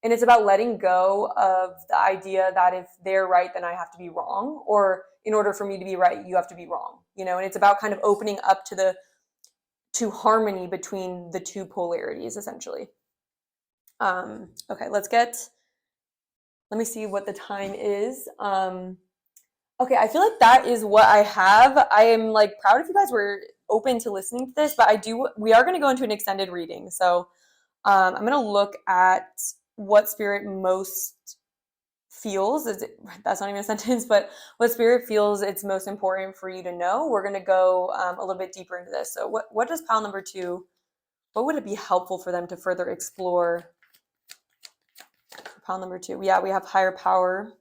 And it's about letting go of the idea that if they're right, then I have to be wrong, or in order for me to be right, you have to be wrong, and it's about kind of opening up to harmony between the two polarities, essentially. Okay, let me see what the time is. Okay, I feel like that is what I have. I am like proud if you guys were open to listening to this, but we are going to go into an extended reading. So I'm going to look at what spirit most feels that's not even a sentence, but what spirit feels it's most important for you to know. We're going to go a little bit deeper into this. So what does pile number 2, what would it be helpful for them to further explore? Pile number 2, yeah, we have higher power.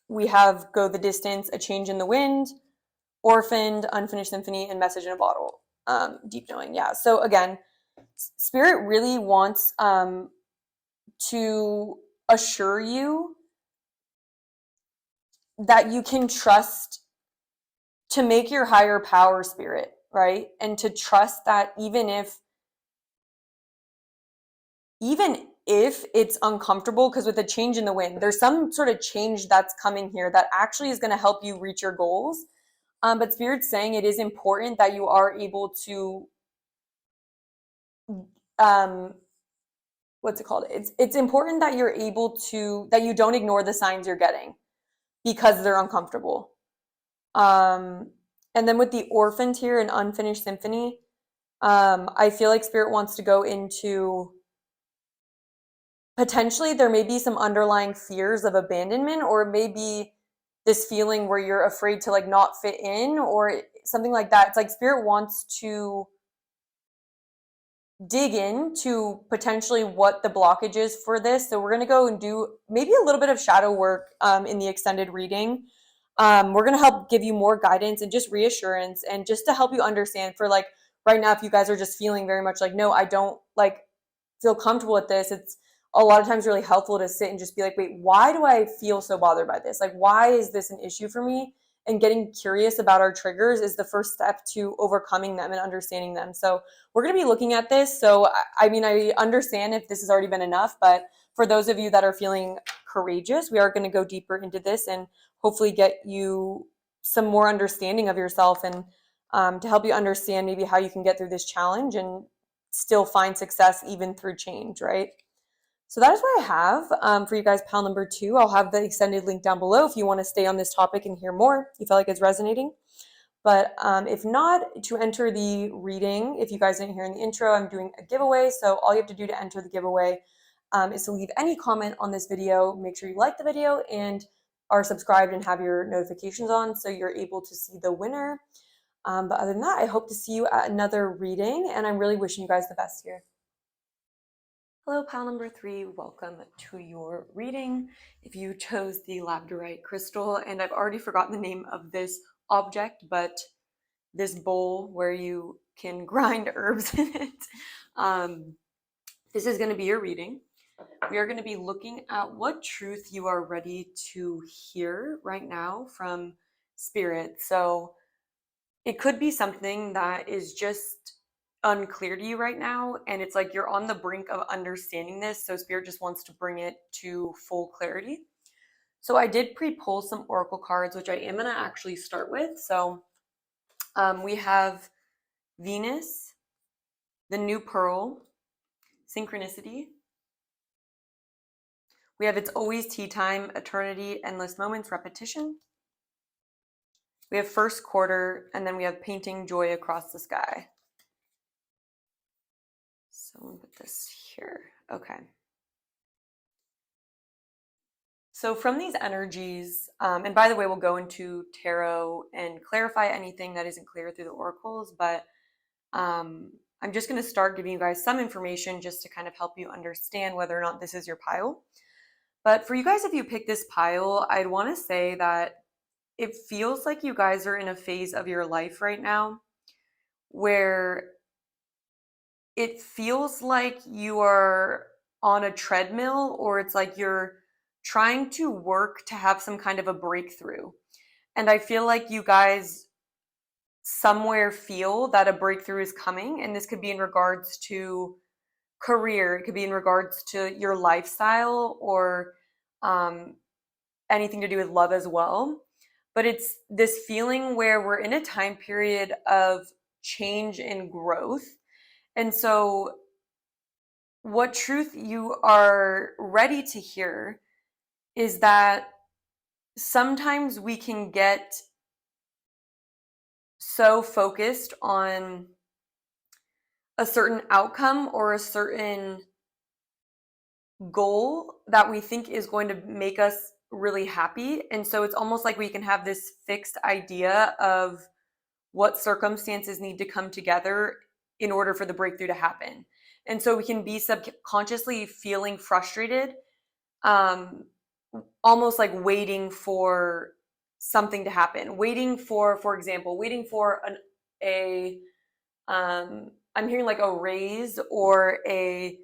We have go the distance, a change in the wind, orphaned, unfinished symphony, and message in a bottle. Deep knowing, yeah. So again, spirit really wants to assure you that you can trust to make your higher power spirit, right? And to trust that even if it's uncomfortable, because with a change in the wind, there's some sort of change that's coming here that actually is going to help you reach your goals. But Spirit's saying it is important that you are able to, what's it called? It's important that you're able to, that you don't ignore the signs you're getting because they're uncomfortable. And then with the orphaned here and unfinished symphony, I feel like Spirit wants to go into potentially there may be some underlying fears of abandonment, or maybe this feeling where you're afraid to like not fit in or something like that. It's like Spirit wants to dig into potentially what the blockage is for this. So we're going to go and do maybe a little bit of shadow work in the extended reading. We're going to help give you more guidance and just reassurance, and just to help you understand for like right now, if you guys are just feeling very much like, no, I don't like feel comfortable with this. It's a lot of times really helpful to sit and just be like, wait, why do I feel so bothered by this? Like, why is this an issue for me? And getting curious about our triggers is the first step to overcoming them and understanding them. So we're going to be looking at this. So, I mean, I understand if this has already been enough, but for those of you that are feeling courageous, we are going to go deeper into this and hopefully get you some more understanding of yourself, and to help you understand maybe how you can get through this challenge and still find success even through change, right? So that is what I have for you guys, pile number 2. I'll have the extended link down below if you want to stay on this topic and hear more, if you feel like it's resonating. But if not, to enter the reading, if you guys didn't hear in the intro, I'm doing a giveaway. So all you have to do to enter the giveaway is to leave any comment on this video. Make sure you like the video and are subscribed and have your notifications on so you're able to see the winner. But other than that, I hope to see you at another reading, and I'm really wishing you guys the best here. Hello, pile number 3. Welcome to your reading. If you chose the labradorite crystal, and I've already forgotten the name of this object, but this bowl where you can grind herbs in it, this is going to be your reading. We are going to be looking at what truth you are ready to hear right now from Spirit. So it could be something that is just unclear to you right now, and it's like you're on the brink of understanding this, so Spirit just wants to bring it to full clarity. So I did pre-pull some oracle cards, which I am going to actually start with. So we have Venus, the New Pearl, Synchronicity. We have It's Always Tea Time, Eternity, Endless Moments, Repetition. We have First Quarter, and then we have Painting Joy Across the Sky. So let me put this here. Okay. So from these energies, and by the way, we'll go into tarot and clarify anything that isn't clear through the oracles, but I'm just going to start giving you guys some information just to kind of help you understand whether or not this is your pile. But for you guys, if you pick this pile, I'd want to say that it feels like you guys are in a phase of your life right now where it feels like you are on a treadmill, or it's like you're trying to work to have some kind of a breakthrough. And I feel like you guys somewhere feel that a breakthrough is coming, and this could be in regards to career, it could be in regards to your lifestyle, or anything to do with love as well. But it's this feeling where we're in a time period of change and growth. And so what truth you are ready to hear is that sometimes we can get so focused on a certain outcome or a certain goal that we think is going to make us really happy. And so it's almost like we can have this fixed idea of what circumstances need to come together in order for the breakthrough to happen. And so we can be subconsciously feeling frustrated, almost like waiting for something to happen, waiting for example, waiting for I'm hearing like a raise or a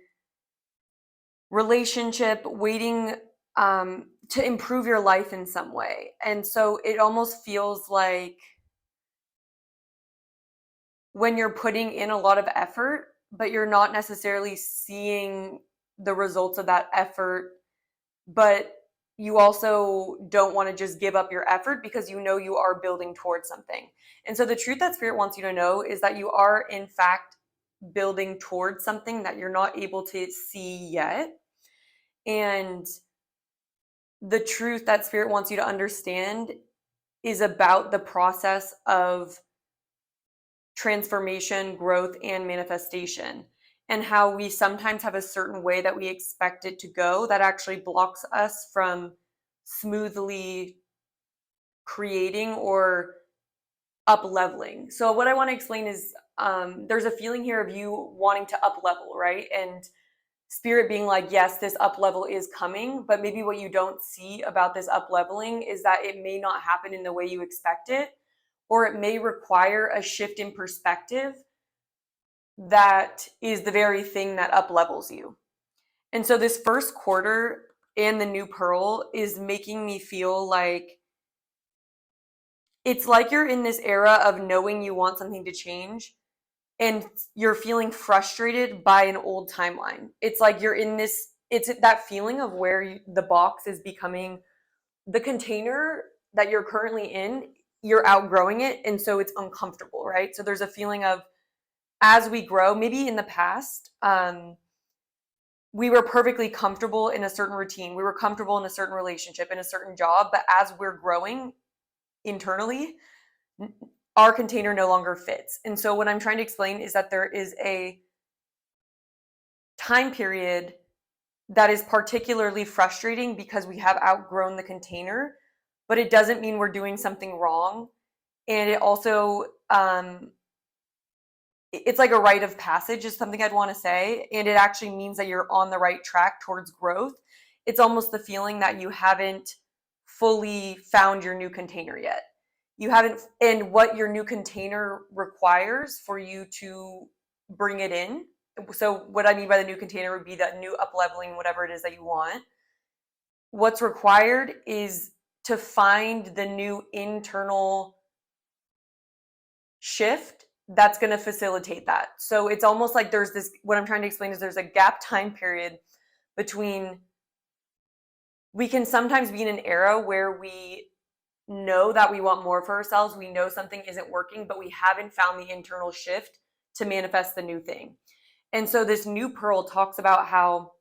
relationship, waiting to improve your life in some way. And so it almost feels like when you're putting in a lot of effort, but you're not necessarily seeing the results of that effort, but you also don't want to just give up your effort because you know you are building towards something. And so the truth that Spirit wants you to know is that you are in fact building towards something that you're not able to see yet. And the truth that Spirit wants you to understand is about the process of transformation, growth, and manifestation, and how we sometimes have a certain way that we expect it to go that actually blocks us from smoothly creating or up leveling. So what I want to explain is there's a feeling here of you wanting to up level, right? And Spirit being like, yes, this up level is coming, but maybe what you don't see about this up leveling is that it may not happen in the way you expect it, or it may require a shift in perspective that is the very thing that up levels you. And so this first quarter and the New Pearl is making me feel like it's like you're in this era of knowing you want something to change, and you're feeling frustrated by an old timeline. It's like you're in this, it's that feeling of where the box is becoming the container that you're currently in, you're outgrowing it. And so it's uncomfortable, right? So there's a feeling of, as we grow, maybe in the past, we were perfectly comfortable in a certain routine. We were comfortable in a certain relationship, in a certain job. But as we're growing internally, our container no longer fits. And so what I'm trying to explain is that there is a time period that is particularly frustrating because we have outgrown the container, but it doesn't mean we're doing something wrong. And it also, it's like a rite of passage is something I'd want to say. And it actually means that you're on the right track towards growth. It's almost the feeling that you haven't fully found your new container yet. You haven't, and what your new container requires for you to bring it in. So what I mean by the new container would be that new up leveling, whatever it is that you want. What's required is to find the new internal shift that's going to facilitate that. So it's almost like there's this, what I'm trying to explain is there's a gap time period between, we can sometimes be in an era where we know that we want more for ourselves. We know something isn't working, but we haven't found the internal shift to manifest the new thing. And so this new pearl talks about how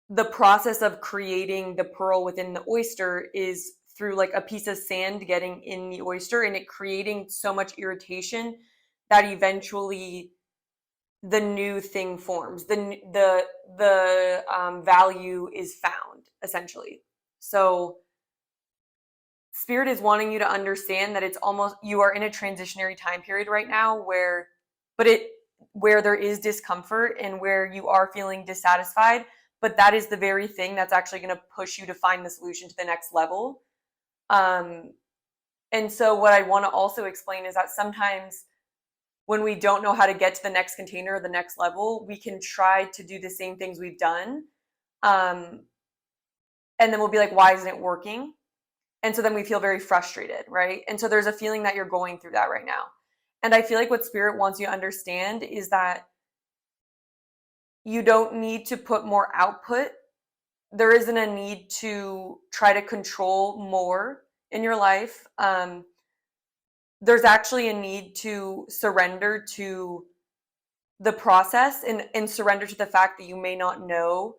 the process of creating the pearl within the oyster is through like a piece of sand getting in the oyster and it creating so much irritation that eventually the new thing forms. The value is found, essentially. So Spirit is wanting you to understand that it's almost, you are in a transitionary time period right now where there is discomfort and where you are feeling dissatisfied, but that is the very thing that's actually going to push you to find the solution to the next level. And so what I want to also explain is that sometimes when we don't know how to get to the next container or the next level, we can try to do the same things we've done. And then we'll be like, why isn't it working? And so then we feel very frustrated, right? And so there's a feeling that you're going through that right now. And I feel like what Spirit wants you to understand is that you don't need to put more output. There isn't a need to try to control more in your life. There's actually a need to surrender to the process and surrender to the fact that you may not know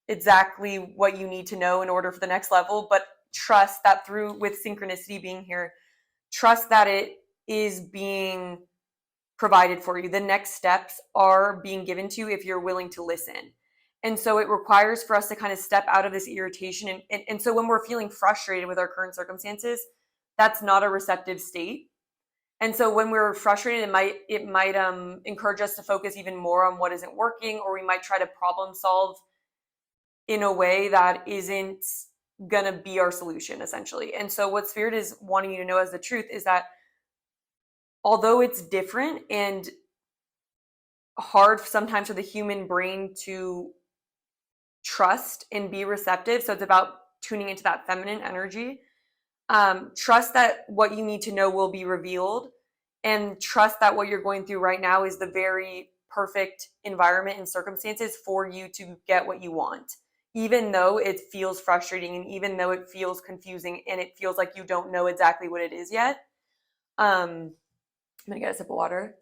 exactly what you need to know in order for the next level, but trust that through, with synchronicity being here, trust that it is being provided for you. The next steps are being given to you if you're willing to listen. And so it requires for us to kind of step out of this irritation. And so when we're feeling frustrated with our current circumstances, that's not a receptive state. And so when we're frustrated, it might encourage us to focus even more on what isn't working, or we might try to problem solve in a way that isn't gonna be our solution, essentially. And so what Spirit is wanting you to know as the truth is that although it's different and hard sometimes for the human brain to trust and be receptive, so it's about tuning into that feminine energy, trust that what you need to know will be revealed, and trust that what you're going through right now is the very perfect environment and circumstances for you to get what you want, even though it feels frustrating and even though it feels confusing and it feels like you don't know exactly what it is yet. I'm gonna get a sip of water.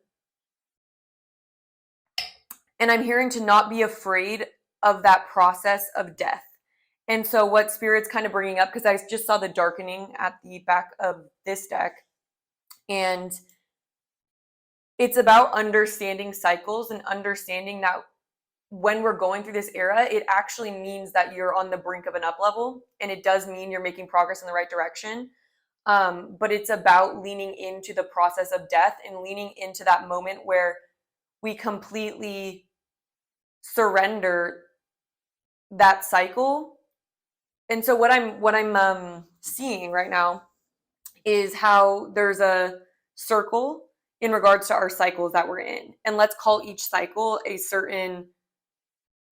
And I'm hearing to not be afraid of that process of death. And so what Spirit's kind of bringing up, because I just saw the darkening at the back of this deck, and it's about understanding cycles and understanding that when we're going through this era, it actually means that you're on the brink of an up level, and it does mean you're making progress in the right direction. But it's about leaning into the process of death and leaning into that moment where we completely surrender that cycle. And so what I'm seeing right now is how there's a circle in regards to our cycles that we're in. And let's call each cycle a certain,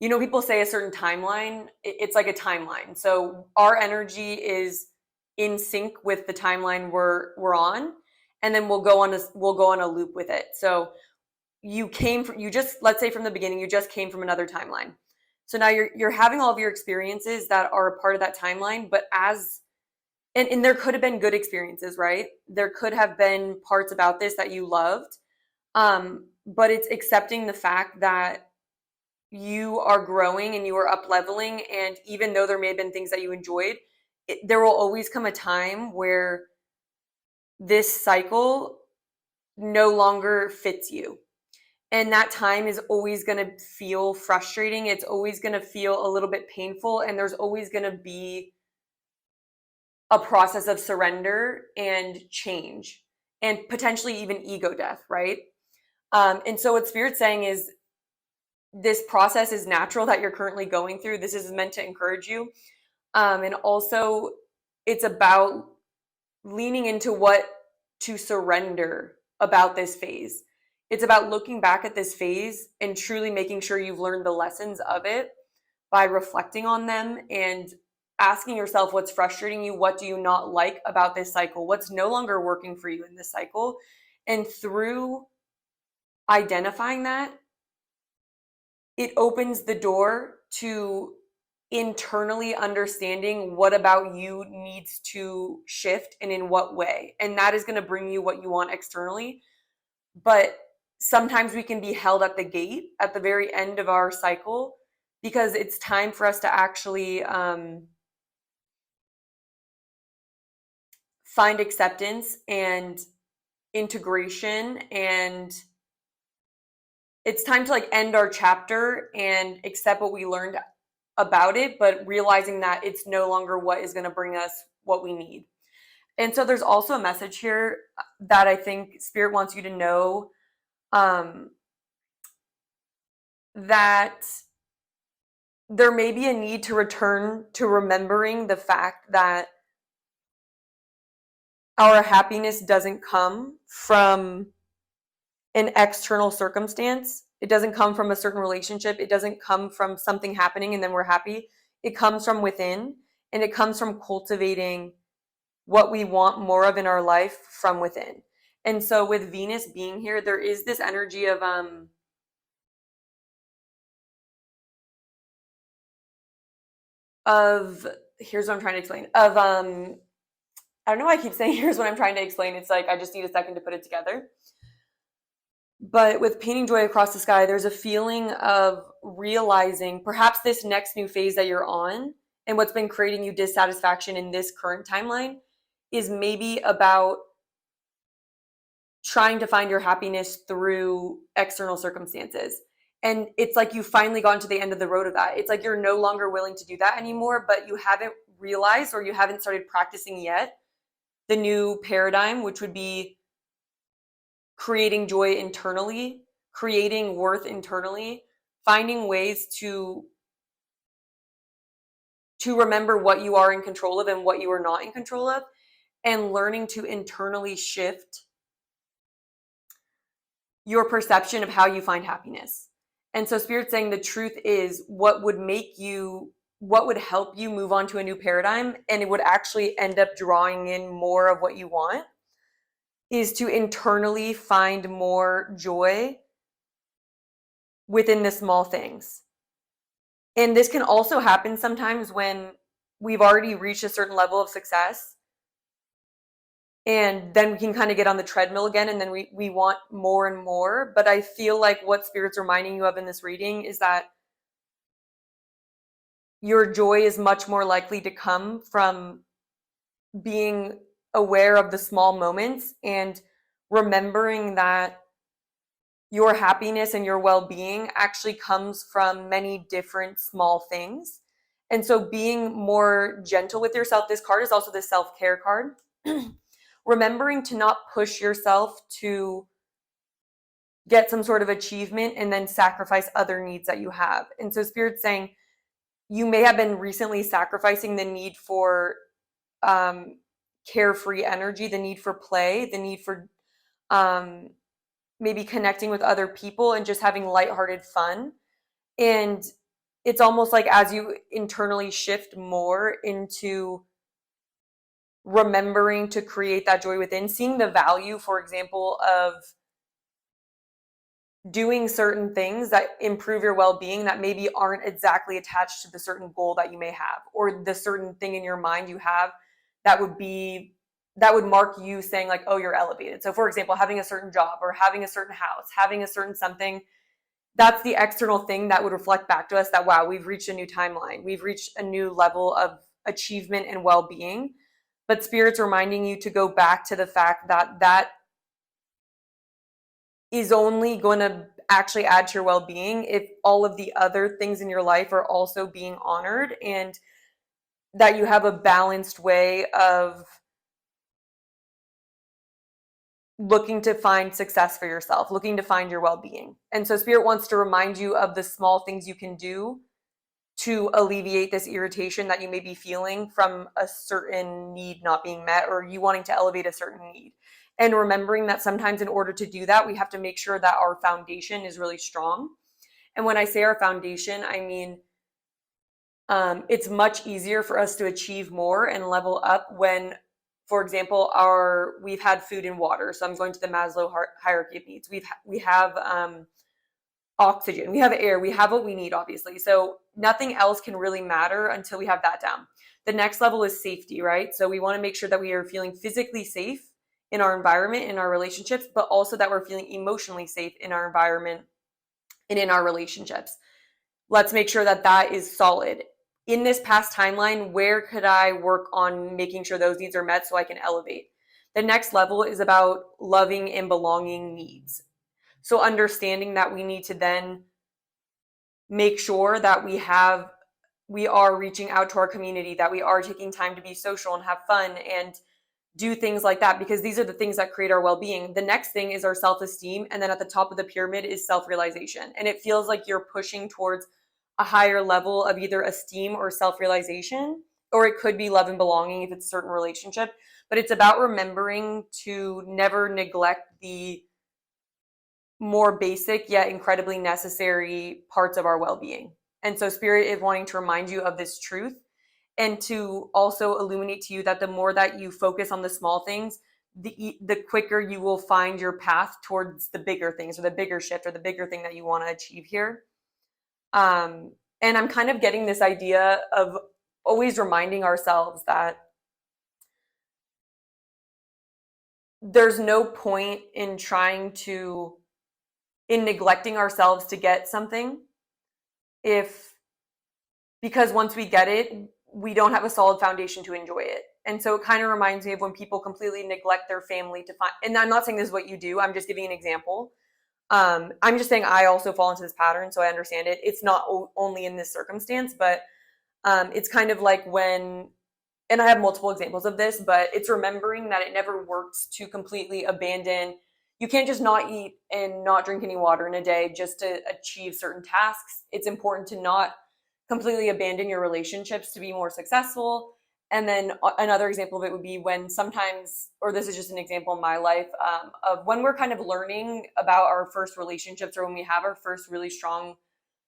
people say a certain timeline. It's like a timeline. So our energy is in sync with the timeline we're on, and then we'll go on a loop with it. So let's say from the beginning, you just came from another timeline. So now you're having all of your experiences that are a part of that timeline, but and there could have been good experiences, right? There could have been parts about this that you loved. But it's accepting the fact that you are growing and you are up leveling. And even though there may have been things that you enjoyed, there will always come a time where this cycle no longer fits you. And that time is always going to feel frustrating. It's always going to feel a little bit painful. And there's always going to be a process of surrender and change and potentially even ego death, right? And so what Spirit's saying is this process is natural that you're currently going through. This is meant to encourage you. And also, it's about leaning into what to surrender about this phase. It's about looking back at this phase and truly making sure you've learned the lessons of it by reflecting on them and asking yourself what's frustrating you, what do you not like about this cycle, what's no longer working for you in this cycle. And through identifying that, it opens the door to internally understanding what about you needs to shift and in what way. And that is going to bring you what you want externally. But sometimes we can be held at the gate at the very end of our cycle because it's time for us to actually find acceptance and integration, and it's time to like end our chapter and accept what we learned about it, but realizing that it's no longer what is going to bring us what we need. And so there's also a message here that I think Spirit wants you to know, that there may be a need to return to remembering the fact that our happiness doesn't come from an external circumstance. It doesn't come from a certain relationship. It doesn't come from something happening and then we're happy. It comes from within, and it comes from cultivating what we want more of in our life from within. And so with Venus being here, there is this energy of here's what I'm trying to explain. Of I don't know why I keep saying here's what I'm trying to explain. It's like I just need a second to put it together. But with painting joy across the sky, there's a feeling of realizing perhaps this next new phase that you're on and what's been creating you dissatisfaction in this current timeline is maybe about trying to find your happiness through external circumstances. And it's like you've finally gotten to the end of the road of that. It's like you're no longer willing to do that anymore, but you haven't realized or you haven't started practicing yet the new paradigm, which would be creating joy internally, creating worth internally, finding ways to remember what you are in control of and what you are not in control of, and learning to internally shift your perception of how you find happiness. And so Spirit's saying the truth is what would help you move on to a new paradigm, and it would actually end up drawing in more of what you want, is to internally find more joy within the small things. And this can also happen sometimes when we've already reached a certain level of success, and then we can kind of get on the treadmill again, and then we want more and more. But I feel like what Spirit's reminding you of in this reading is that your joy is much more likely to come from being aware of the small moments and remembering that your happiness and your well-being actually comes from many different small things. And so being more gentle with yourself. This card is also the self-care card. Remembering to not push yourself to get some sort of achievement and then sacrifice other needs that you have. And so Spirit's saying you may have been recently sacrificing the need for carefree energy, the need for play, the need for maybe connecting with other people and just having lighthearted fun. And it's almost like as you internally shift more into remembering to create that joy within, seeing the value, for example, of doing certain things that improve your well-being that maybe aren't exactly attached to the certain goal that you may have, or the certain thing in your mind you have that would mark you saying like, oh, you're elevated. So for example, having a certain job or having a certain house, having a certain something, that's the external thing that would reflect back to us that, wow, we've reached a new timeline. We've reached a new level of achievement and well-being. But Spirit's reminding you to go back to the fact that that is only going to actually add to your well-being if all of the other things in your life are also being honored, and that you have a balanced way of looking to find success for yourself, looking to find your well-being. And so Spirit wants to remind you of the small things you can do to alleviate this irritation that you may be feeling from a certain need not being met, or you wanting to elevate a certain need. And remembering that sometimes in order to do that, we have to make sure that our foundation is really strong. And when I say our foundation, I mean it's much easier for us to achieve more and level up when, for example, we've had food and water. So I'm going to the Maslow hierarchy of needs. We have oxygen, we have air, we have what we need, obviously. So nothing else can really matter until we have that down. The next level is safety, right? So we want to make sure that we are feeling physically safe in our environment, in our relationships, but also that we're feeling emotionally safe in our environment and in our relationships. Let's make sure that that is solid. In this past timeline, where could I work on making sure those needs are met so I can elevate? The next level is about loving and belonging needs. So understanding that we need to then make sure that we are reaching out to our community, that we are taking time to be social and have fun and do things like that, because these are the things that create our well-being. The next thing is our self-esteem. And then at the top of the pyramid is self-realization. And it feels like you're pushing towards a higher level of either esteem or self-realization, or it could be love and belonging if it's a certain relationship. But it's about remembering to never neglect the more basic yet incredibly necessary parts of our well-being. And so Spirit is wanting to remind you of this truth, and to also illuminate to you that the more that you focus on the small things, the quicker you will find your path towards the bigger things, or the bigger shift, or the bigger thing that you want to achieve here. And I'm kind of getting this idea of always reminding ourselves that there's no point in neglecting ourselves to get something, because once we get it, we don't have a solid foundation to enjoy it. And so it kind of reminds me of when people completely neglect their family to find, and I'm not saying this is what you do, I'm just giving an example. I'm just saying I also fall into this pattern, so I understand it. It's not only in this circumstance, but it's kind of like when, and I have multiple examples of this, but it's remembering that it never works to completely abandon. You can't just not eat and not drink any water in a day just to achieve certain tasks. It's important to not completely abandon your relationships to be more successful. And then another example of it would be when sometimes, or this is just an example in my life, of when we're kind of learning about our first relationships, or when we have our first really strong,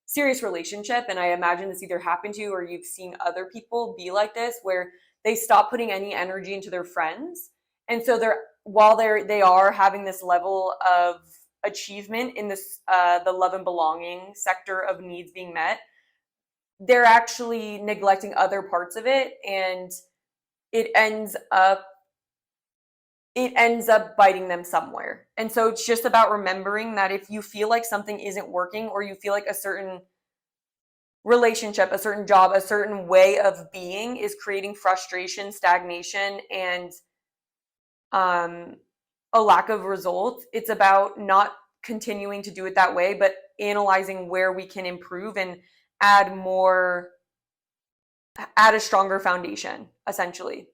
serious relationship. And I imagine this either happened to you or you've seen other people be like this, where they stop putting any energy into their friends. And so while they are having this level of achievement in this, the love and belonging sector of needs being met, they're actually neglecting other parts of it, and it ends up biting them somewhere. And so it's just about remembering that if you feel like something isn't working, or you feel like a certain relationship, a certain job, a certain way of being is creating frustration, stagnation, and a lack of results, it's about not continuing to do it that way, but analyzing where we can improve and add a stronger foundation, essentially.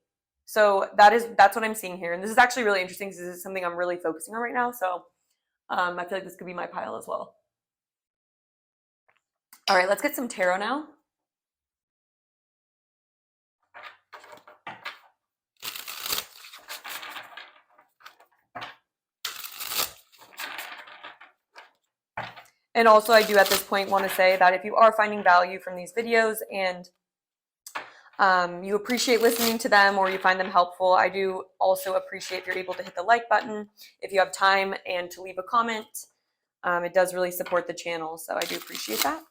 So that's what I'm seeing here. And this is actually really interesting because this is something I'm really focusing on right now. So I feel like this could be my pile as well. All right, let's get some tarot now. And also, I do at this point want to say that if you are finding value from these videos and you appreciate listening to them, or you find them helpful, I do also appreciate if you're able to hit the like button if you have time, and to leave a comment. It does really support the channel, so I do appreciate that.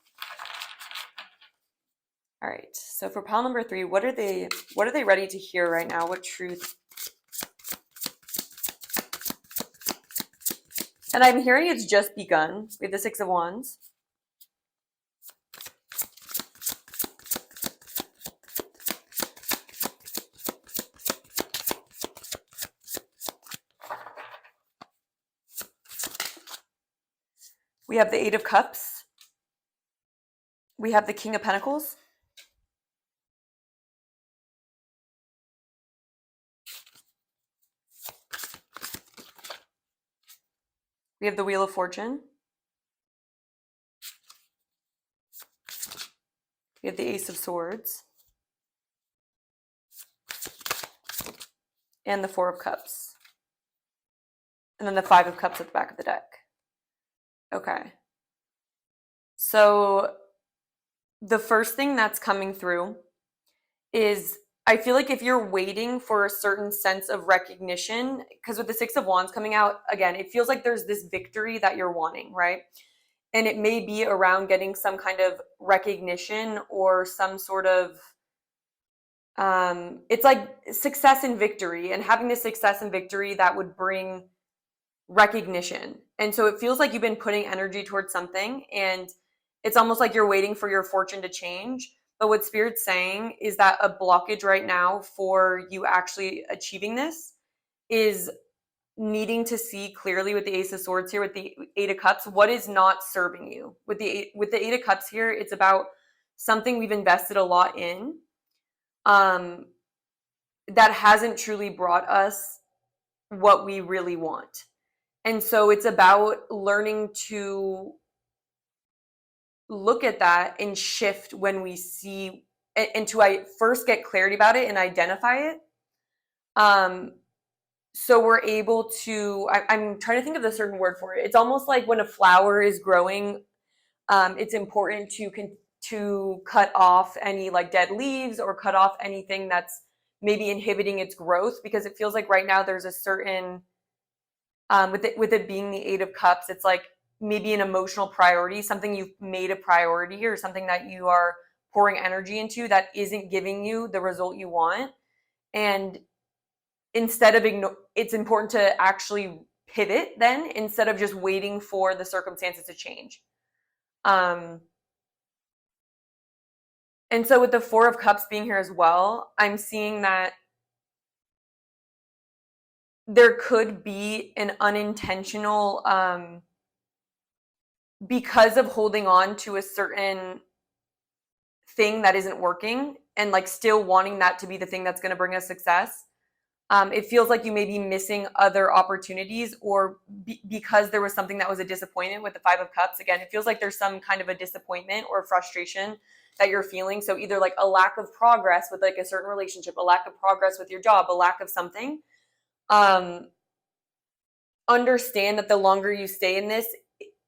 All right, so for pile number 3, what are they ready to hear right now? What truth? And I'm hearing it's just begun. We have the 6 of Wands. We have the Eight of Cups. We have the King of Pentacles. We have the Wheel of Fortune. We have the Ace of Swords. And the Four of Cups. And then the Five of Cups at the back of the deck. Okay. So the first thing that's coming through is, I feel like if you're waiting for a certain sense of recognition, because with the Six of Wands coming out, again, it feels like there's this victory that you're wanting, right? And it may be around getting some kind of recognition or some sort of, it's like success and victory, and having this success and victory that would bring recognition. And so it feels like you've been putting energy towards something, and it's almost like you're waiting for your fortune to change. But what Spirit's saying is that a blockage right now for you actually achieving this is needing to see clearly with the Ace of Swords here, with the Eight of Cups, what is not serving you. With the Eight of Cups here, it's about something we've invested a lot in, that hasn't truly brought us what we really want. And so it's about learning to look at that and shift when we see, and to first get clarity about it and identify it. So we're able to, I'm trying to think of the certain word for it. It's almost like when a flower is growing, it's important to cut off any like dead leaves or cut off anything that's maybe inhibiting its growth, because it feels like right now there's a certain, with it being the Eight of Cups, it's like maybe an emotional priority, something you've made a priority or something that you are pouring energy into that isn't giving you the result you want. And instead of it's important to actually pivot then, instead of just waiting for the circumstances to change. And so with the Four of Cups being here as well, I'm seeing that there could be an unintentional, because of holding on to a certain thing that isn't working and like still wanting that to be the thing that's going to bring us success. It feels like you may be missing other opportunities, or because there was something that was a disappointment with the Five of Cups. Again, it feels like there's some kind of a disappointment or frustration that you're feeling. So either like a lack of progress with like a certain relationship, a lack of progress with your job, a lack of something. Understand that the longer you stay in this,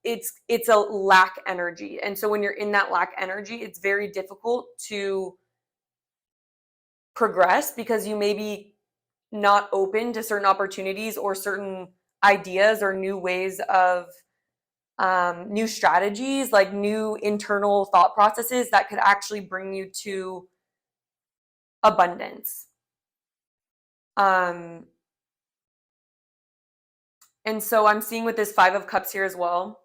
it's a lack energy. And so when you're in that lack energy, it's very difficult to progress, because you may be not open to certain opportunities or certain ideas or new ways of, new strategies, like new internal thought processes that could actually bring you to abundance. And so I'm seeing with this Five of Cups here as well,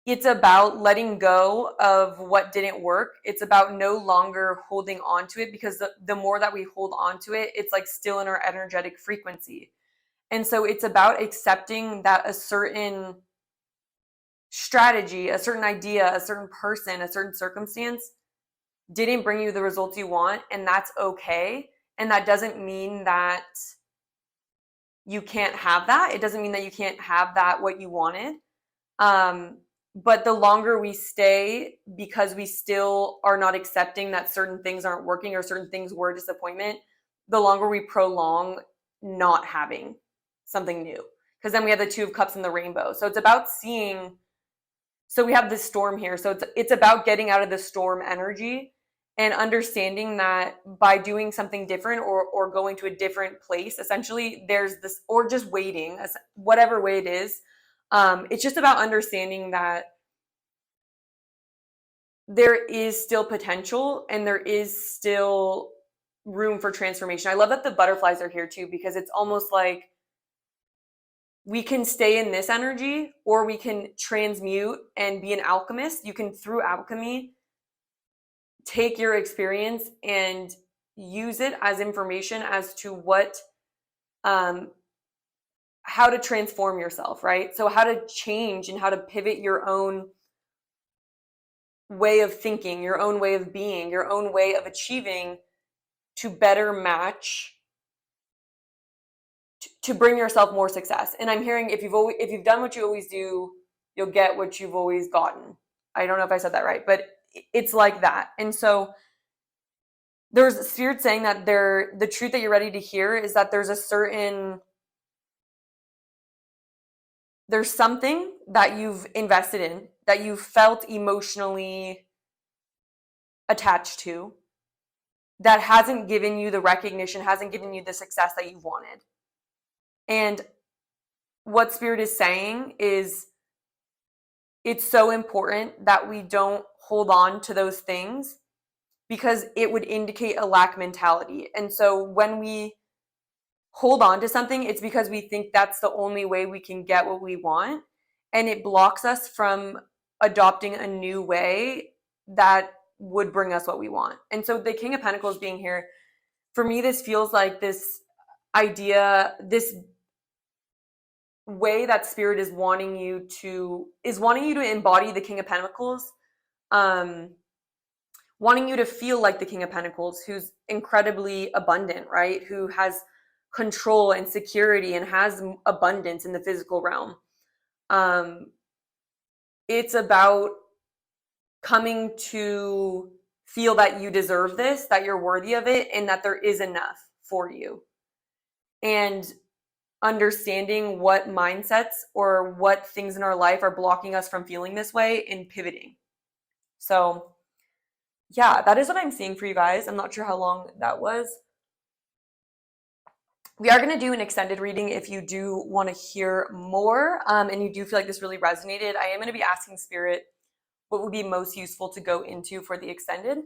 it's about letting go of what didn't work. It's about no longer holding on to it, because the more that we hold on to it, it's like still in our energetic frequency. And so it's about accepting that a certain strategy, a certain idea, a certain person, a certain circumstance didn't bring you the results you want, and that's okay. And that doesn't mean that you can't have that. It doesn't mean that you can't have that, what you wanted. But the longer we stay, because we still are not accepting that certain things aren't working or certain things were a disappointment, the longer we prolong not having something new. Because then we have the Two of Cups and the Rainbow. So it's about seeing, so we have this storm here. So it's about getting out of the storm energy and understanding that by doing something different or going to a different place, essentially there's this, or just waiting, whatever way it is. It's just about understanding that there is still potential and there is still room for transformation. I love that the butterflies are here too, because it's almost like we can stay in this energy, or we can transmute and be an alchemist. You can, through alchemy, take your experience and use it as information as to what how to transform yourself, right? So how to change and how to pivot your own way of thinking, your own way of being, your own way of achieving to better match to bring yourself more success. And I'm hearing if you've done what you always do, you'll get what you've always gotten. I don't know if I said that right, but it's like that. And so there's spirit saying that the truth that you're ready to hear is that there's something that you've invested in, that you felt emotionally attached to, that hasn't given you the recognition, hasn't given you the success that you wanted. And what spirit is saying is it's so important that we don't hold on to those things because it would indicate a lack mentality. And so when we hold on to something, it's because we think that's the only way we can get what we want. And it blocks us from adopting a new way that would bring us what we want. And so the King of Pentacles being here, for me, this feels like this idea, this way that spirit is wanting you to embody the King of Pentacles, wanting you to feel like the King of Pentacles, who's incredibly abundant, right? Who has control and security and has abundance in the physical realm. It's about coming to feel that you deserve this, that you're worthy of it, and that there is enough for you. And understanding what mindsets or what things in our life are blocking us from feeling this way and pivoting. So yeah, that is what I'm seeing for you guys. I'm not sure how long that was. We are going to do an extended reading if you do want to hear more and you do feel like this really resonated. I am going to be asking spirit what would be most useful to go into for the extended.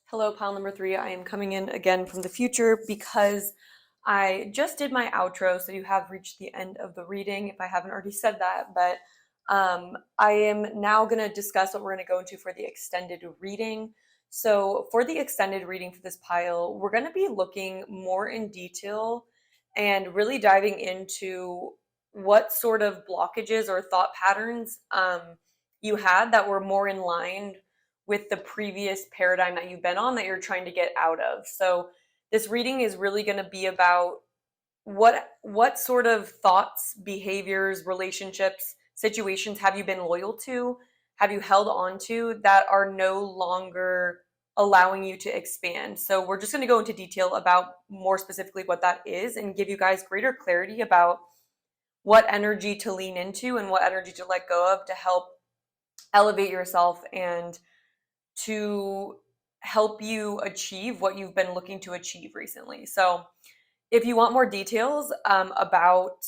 Hello, pile number 3. I am coming in again from the future because I just did my outro, so you have reached the end of the reading if I haven't already said that, but I am now going to discuss what we're going to go into for the extended reading. So for the extended reading for this pile, we're going to be looking more in detail and really diving into what sort of blockages or thought patterns you had that were more in line with the previous paradigm that you've been on that you're trying to get out of. So this reading is really going to be about what sort of thoughts, behaviors, relationships, situations have you been loyal to, have you held on to that are no longer allowing you to expand. So we're just going to go into detail about more specifically what that is and give you guys greater clarity about what energy to lean into and what energy to let go of to help elevate yourself and to help you achieve what you've been looking to achieve recently. So if you want more details about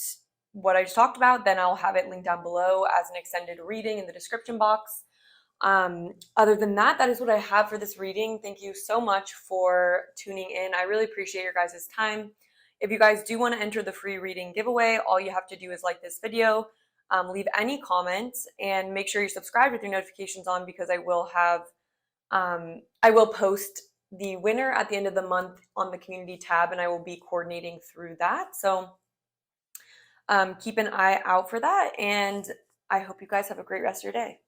what I just talked about, then I'll have it linked down below as an extended reading in the description box. Other than that, that is what I have for this reading. Thank you so much for tuning in. I really appreciate your guys' time. If you guys do want to enter the free reading giveaway, all you have to do is like this video, leave any comments, and make sure you subscribe with your notifications on because I will post the winner at the end of the month on the community tab, and I will be coordinating through that. So keep an eye out for that, and I hope you guys have a great rest of your day.